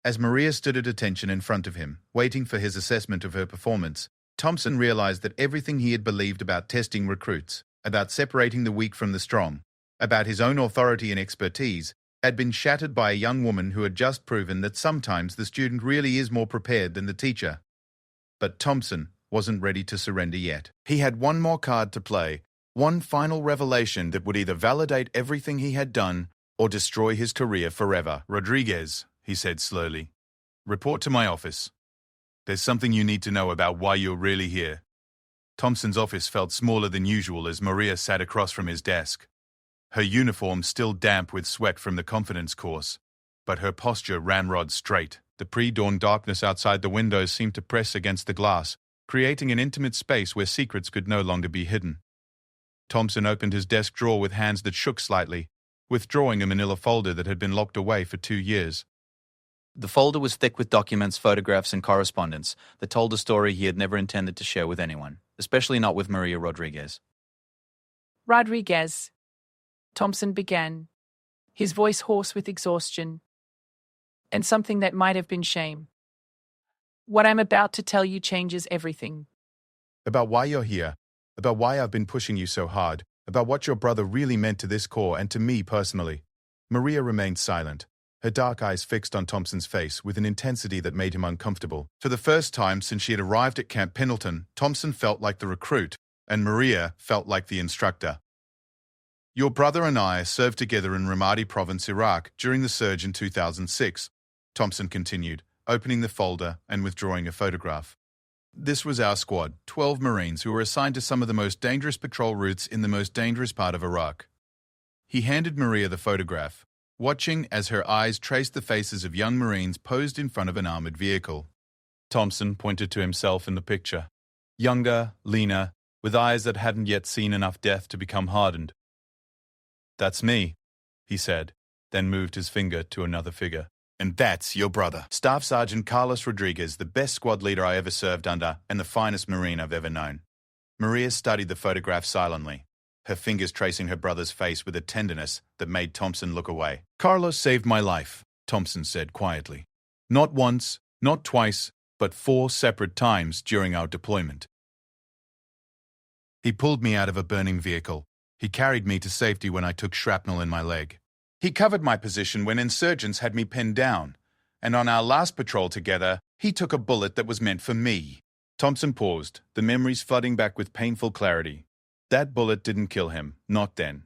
As Maria stood at attention in front of him, waiting for his assessment of her performance, Thompson realized that everything he had believed about testing recruits, about separating the weak from the strong, about his own authority and expertise, had been shattered by a young woman who had just proven that sometimes the student really is more prepared than the teacher. But Thompson wasn't ready to surrender yet. He had one more card to play, one final revelation that would either validate everything he had done or destroy his career forever. Rodriguez, he said slowly, report to my office. There's something you need to know about why you're really here. Thompson's office felt smaller than usual as Maria sat across from his desk. Her uniform still damp with sweat from the confidence course, but her posture ramrod straight. The pre-dawn darkness outside the windows seemed to press against the glass, creating an intimate space where secrets could no longer be hidden. Thompson opened his desk drawer with hands that shook slightly, withdrawing a manila folder that had been locked away for 2 years. The folder was thick with documents, photographs, and correspondence that told a story he had never intended to share with anyone, especially not with Maria Rodriguez. Rodriguez, Thompson began, his voice hoarse with exhaustion, and something that might have been shame. What I'm about to tell you changes everything. About why you're here, about why I've been pushing you so hard, about what your brother really meant to this corps and to me personally. Maria remained silent, her dark eyes fixed on Thompson's face with an intensity that made him uncomfortable. For the first time since she had arrived at Camp Pendleton, Thompson felt like the recruit, and Maria felt like the instructor. Your brother and I served together in Ramadi Province, Iraq, during the surge in 2006, Thompson continued, opening the folder and withdrawing a photograph. This was our squad, 12 Marines who were assigned to some of the most dangerous patrol routes in the most dangerous part of Iraq. He handed Maria the photograph, watching as her eyes traced the faces of young Marines posed in front of an armored vehicle. Thompson pointed to himself in the picture. Younger, leaner, with eyes that hadn't yet seen enough death to become hardened. "That's me," he said, then moved his finger to another figure. "And that's your brother, Staff Sergeant Carlos Rodriguez, the best squad leader I ever served under and the finest Marine I've ever known." Maria studied the photograph silently, her fingers tracing her brother's face with a tenderness that made Thompson look away. "Carlos saved my life," Thompson said quietly. "Not once, not twice, but 4 separate times during our deployment. He pulled me out of a burning vehicle. He carried me to safety when I took shrapnel in my leg. He covered my position when insurgents had me pinned down. And on our last patrol together, he took a bullet that was meant for me." Thompson paused, the memories flooding back with painful clarity. That bullet didn't kill him, not then.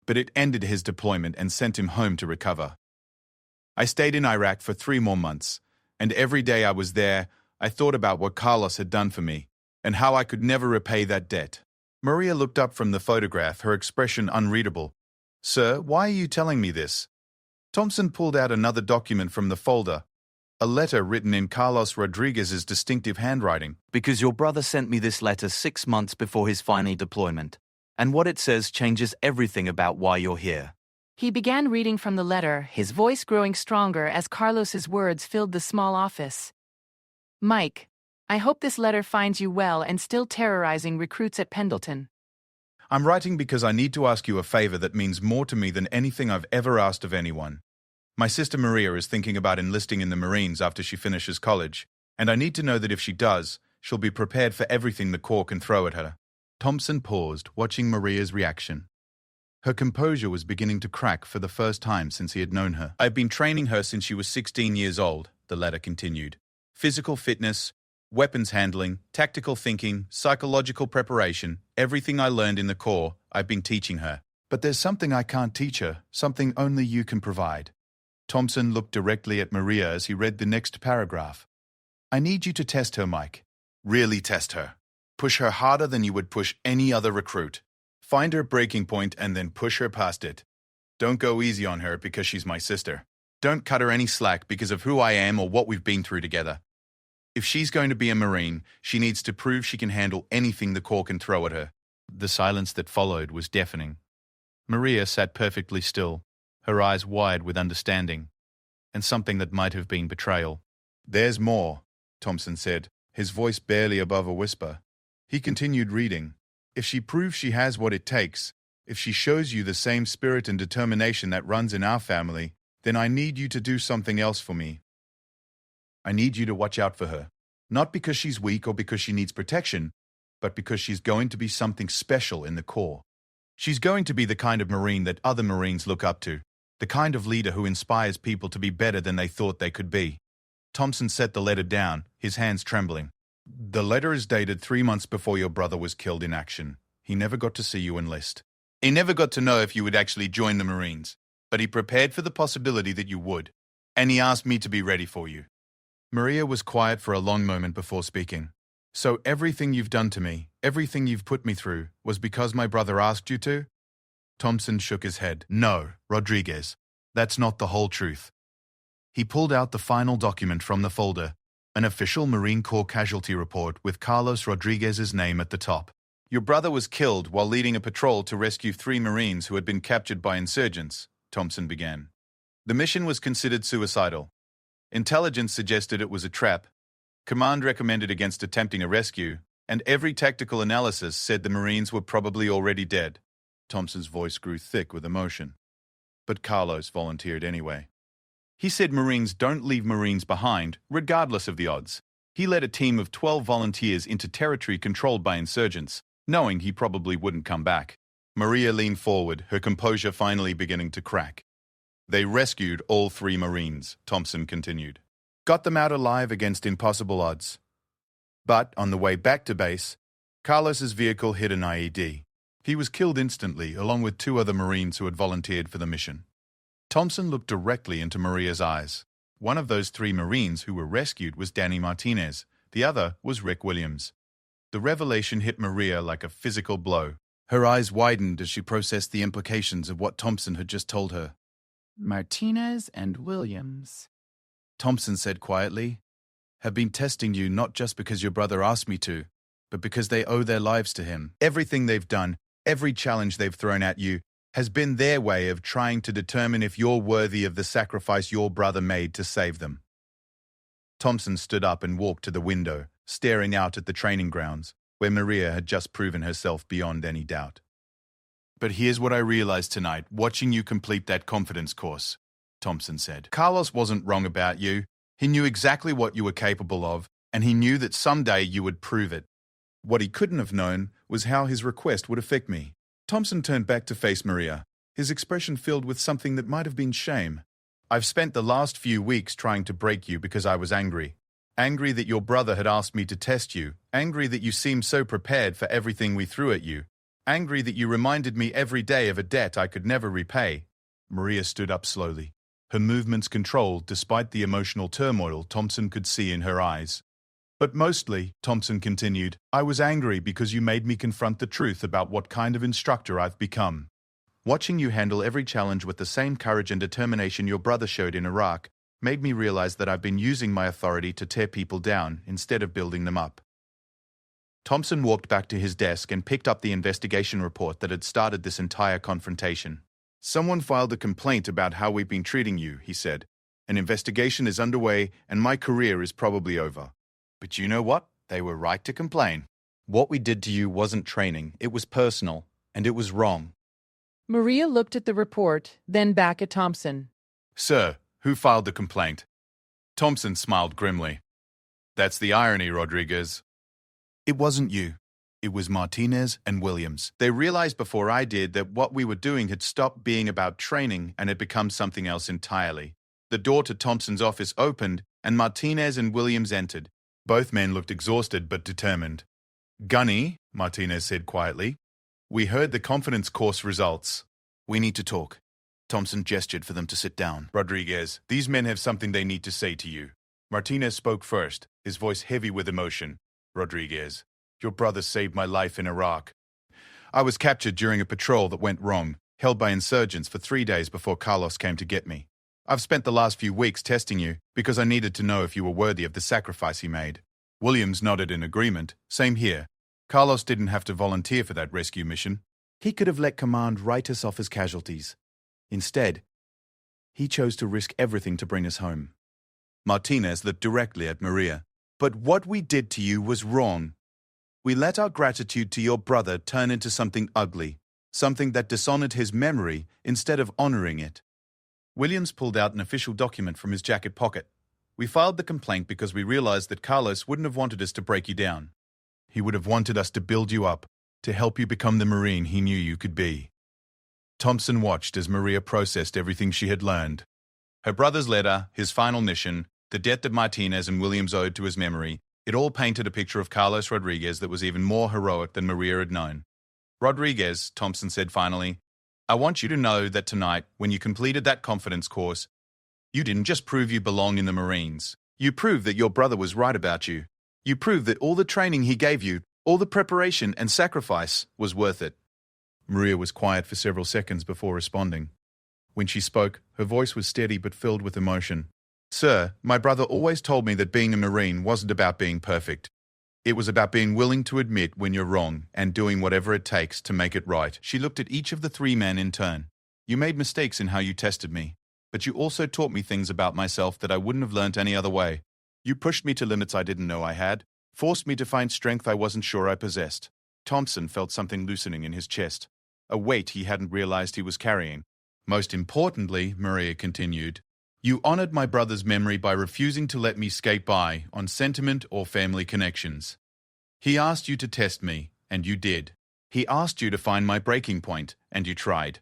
But it ended his deployment and sent him home to recover. I stayed in Iraq for 3 more months, and every day I was there, I thought about what Carlos had done for me, and how I could never repay that debt. Maria looked up from the photograph, her expression unreadable. "Sir, why are you telling me this?" Thompson pulled out another document from the folder, a letter written in Carlos Rodriguez's distinctive handwriting. "Because your brother sent me this letter 6 months before his final deployment, and what it says changes everything about why you're here." He began reading from the letter, his voice growing stronger as Carlos's words filled the small office. "Mike, I hope this letter finds you well and still terrorizing recruits at Pendleton. I'm writing because I need to ask you a favor that means more to me than anything I've ever asked of anyone. My sister Maria is thinking about enlisting in the Marines after she finishes college, and I need to know that if she does, she'll be prepared for everything the Corps can throw at her." Thompson paused, watching Maria's reaction. Her composure was beginning to crack for the first time since he had known her. "I've been training her since she was 16 years old," the letter continued. "Physical fitness, weapons handling, tactical thinking, psychological preparation, everything I learned in the Corps, I've been teaching her. But there's something I can't teach her, something only you can provide." Thompson looked directly at Maria as he read the next paragraph. "I need you to test her, Mike. Really test her. Push her harder than you would push any other recruit. Find her breaking point and then push her past it. Don't go easy on her because she's my sister. Don't cut her any slack because of who I am or what we've been through together. If she's going to be a Marine, she needs to prove she can handle anything the Corps can throw at her." The silence that followed was deafening. Maria sat perfectly still, her eyes wide with understanding, and something that might have been betrayal. "There's more," Thompson said, his voice barely above a whisper. He continued reading. "If she proves she has what it takes, if she shows you the same spirit and determination that runs in our family, then I need you to do something else for me. I need you to watch out for her. Not because she's weak or because she needs protection, but because she's going to be something special in the Corps. She's going to be the kind of Marine that other Marines look up to, the kind of leader who inspires people to be better than they thought they could be." Thompson set the letter down, his hands trembling. "The letter is dated 3 months before your brother was killed in action. He never got to see you enlist. He never got to know if you would actually join the Marines, but he prepared for the possibility that you would, and he asked me to be ready for you." Maria was quiet for a long moment before speaking. "So everything you've done to me, everything you've put me through, was because my brother asked you to?" Thompson shook his head. "No, Rodriguez, that's not the whole truth." He pulled out the final document from the folder, an official Marine Corps casualty report with Carlos Rodriguez's name at the top. "Your brother was killed while leading a patrol to rescue 3 Marines who had been captured by insurgents," Thompson began. "The mission was considered suicidal. Intelligence suggested it was a trap. Command recommended against attempting a rescue, and every tactical analysis said the Marines were probably already dead." Thompson's voice grew thick with emotion. "But Carlos volunteered anyway. He said Marines don't leave Marines behind, regardless of the odds. He led a team of 12 volunteers into territory controlled by insurgents, knowing he probably wouldn't come back." Maria leaned forward, her composure finally beginning to crack. "They rescued all 3 Marines," Thompson continued. "Got them out alive against impossible odds. But on the way back to base, Carlos's vehicle hit an IED. He was killed instantly, along with 2 other Marines who had volunteered for the mission. Thompson looked directly into Maria's eyes. One of those 3 Marines who were rescued was Danny Martinez. The other was Rick Williams. The revelation hit Maria like a physical blow. Her eyes widened as she processed the implications of what Thompson had just told her. Martinez and Williams. Thompson said quietly, "Have been testing you not just because your brother asked me to, but because they owe their lives to him. Everything they've done, every challenge they've thrown at you, has been their way of trying to determine if you're worthy of the sacrifice your brother made to save them." Thompson stood up and walked to the window, staring out at the training grounds, where Maria had just proven herself beyond any doubt. "But here's what I realized tonight, watching you complete that confidence course," Thompson said. "Carlos wasn't wrong about you. He knew exactly what you were capable of, and he knew that someday you would prove it. What he couldn't have known was how his request would affect me." Thompson turned back to face Maria, his expression filled with something that might have been shame. "I've spent the last few weeks trying to break you because I was angry. Angry that your brother had asked me to test you. Angry that you seemed so prepared for everything we threw at you. Angry that you reminded me every day of a debt I could never repay." Maria stood up slowly, her movements controlled despite the emotional turmoil Thompson could see in her eyes. "But mostly," Thompson continued, "I was angry because you made me confront the truth about what kind of instructor I've become. Watching you handle every challenge with the same courage and determination your brother showed in Iraq made me realize that I've been using my authority to tear people down instead of building them up." Thompson walked back to his desk and picked up the investigation report that had started this entire confrontation. "Someone filed a complaint about how we've been treating you," he said. "An investigation is underway and my career is probably over." But you know what? They were right to complain. "What we did to you wasn't training, it was personal, and it was wrong." Maria looked at the report, then back at Thompson. "Sir, who filed the complaint?" Thompson smiled grimly. "That's the irony, Rodriguez. It wasn't you. It was Martinez and Williams. They realized before I did that what we were doing had stopped being about training and had become something else entirely. The door to Thompson's office opened, and Martinez and Williams entered. Both men looked exhausted but determined. "Gunny," Martinez said quietly, "we heard the confidence course results. We need to talk." Thompson gestured for them to sit down. "Rodriguez, these men have something they need to say to you." Martinez spoke first, his voice heavy with emotion. "Rodriguez, your brother saved my life in Iraq. I was captured during a patrol that went wrong, held by insurgents for 3 days before Carlos came to get me. I've spent the last few weeks testing you because I needed to know if you were worthy of the sacrifice he made." Williams nodded in agreement. "Same here. Carlos didn't have to volunteer for that rescue mission. He could have let command write us off as casualties. Instead, he chose to risk everything to bring us home." Martinez looked directly at Maria. "But what we did to you was wrong. We let our gratitude to your brother turn into something ugly, something that dishonored his memory instead of honoring it." Williams pulled out an official document from his jacket pocket. "We filed the complaint because we realized that Carlos wouldn't have wanted us to break you down. He would have wanted us to build you up, to help you become the Marine he knew you could be." Thompson watched as Maria processed everything she had learned. Her brother's letter, his final mission, the debt that Martinez and Williams owed to his memory, it all painted a picture of Carlos Rodriguez that was even more heroic than Maria had known. "Rodriguez," Thompson said finally, "I want you to know that tonight, when you completed that confidence course, you didn't just prove you belong in the Marines. You proved that your brother was right about you. You proved that all the training he gave you, all the preparation and sacrifice, was worth it." Maria was quiet for several seconds before responding. When she spoke, her voice was steady but filled with emotion. "Sir, my brother always told me that being a Marine wasn't about being perfect. It was about being willing to admit when you're wrong and doing whatever it takes to make it right." She looked at each of the 3 men in turn. "You made mistakes in how you tested me, but you also taught me things about myself that I wouldn't have learnt any other way. You pushed me to limits I didn't know I had, forced me to find strength I wasn't sure I possessed." Thompson felt something loosening in his chest, a weight he hadn't realized he was carrying. "Most importantly," Maria continued, "you honored my brother's memory by refusing to let me skate by on sentiment or family connections. He asked you to test me, and you did. He asked you to find my breaking point, and you tried.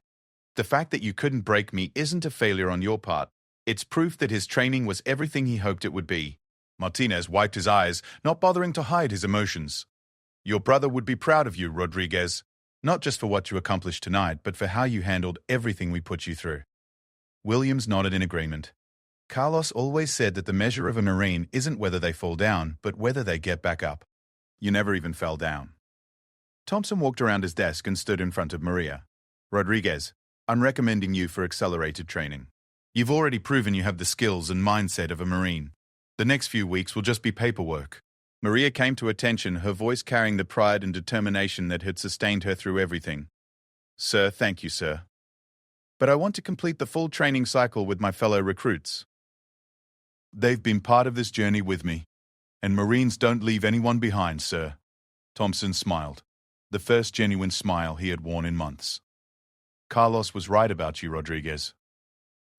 The fact that you couldn't break me isn't a failure on your part. It's proof that his training was everything he hoped it would be." Martinez wiped his eyes, not bothering to hide his emotions. "Your brother would be proud of you, Rodriguez. Not just for what you accomplished tonight, but for how you handled everything we put you through. Williams nodded in agreement. Carlos always said that the measure of a Marine isn't whether they fall down, but whether they get back up. You never even fell down. Thompson walked around his desk and stood in front of Maria. Rodriguez, I'm recommending you for accelerated training. You've already proven you have the skills and mindset of a Marine. The next few weeks will just be paperwork. Maria came to attention, her voice carrying the pride and determination that had sustained her through everything. Sir, thank you, sir. But I want to complete the full training cycle with my fellow recruits. They've been part of this journey with me, and Marines don't leave anyone behind, sir. Thompson smiled, the first genuine smile he had worn in months. Carlos was right about you, Rodriguez.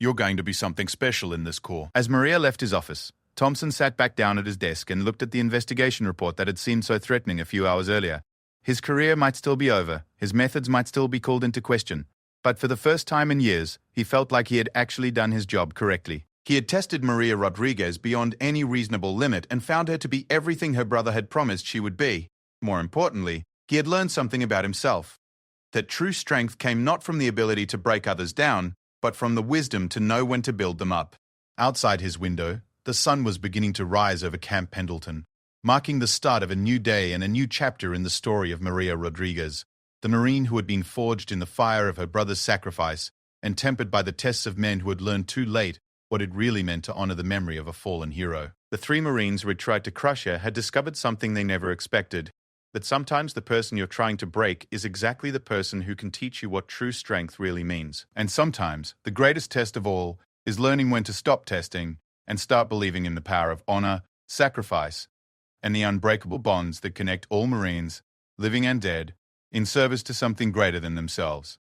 You're going to be something special in this corps. As Maria left his office, Thompson sat back down at his desk and looked at the investigation report that had seemed so threatening a few hours earlier. His career might still be over, his methods might still be called into question, but for the first time in years, he felt like he had actually done his job correctly. He had tested Maria Rodriguez beyond any reasonable limit and found her to be everything her brother had promised she would be. More importantly, he had learned something about himself. That true strength came not from the ability to break others down, but from the wisdom to know when to build them up. Outside his window, the sun was beginning to rise over Camp Pendleton, marking the start of a new day and a new chapter in the story of Maria Rodriguez, the Marine who had been forged in the fire of her brother's sacrifice and tempered by the tests of men who had learned too late what it really meant to honor the memory of a fallen hero. The three Marines who had tried to crush her had discovered something they never expected, that sometimes the person you're trying to break is exactly the person who can teach you what true strength really means. And sometimes, the greatest test of all is learning when to stop testing and start believing in the power of honor, sacrifice, and the unbreakable bonds that connect all Marines, living and dead, in service to something greater than themselves.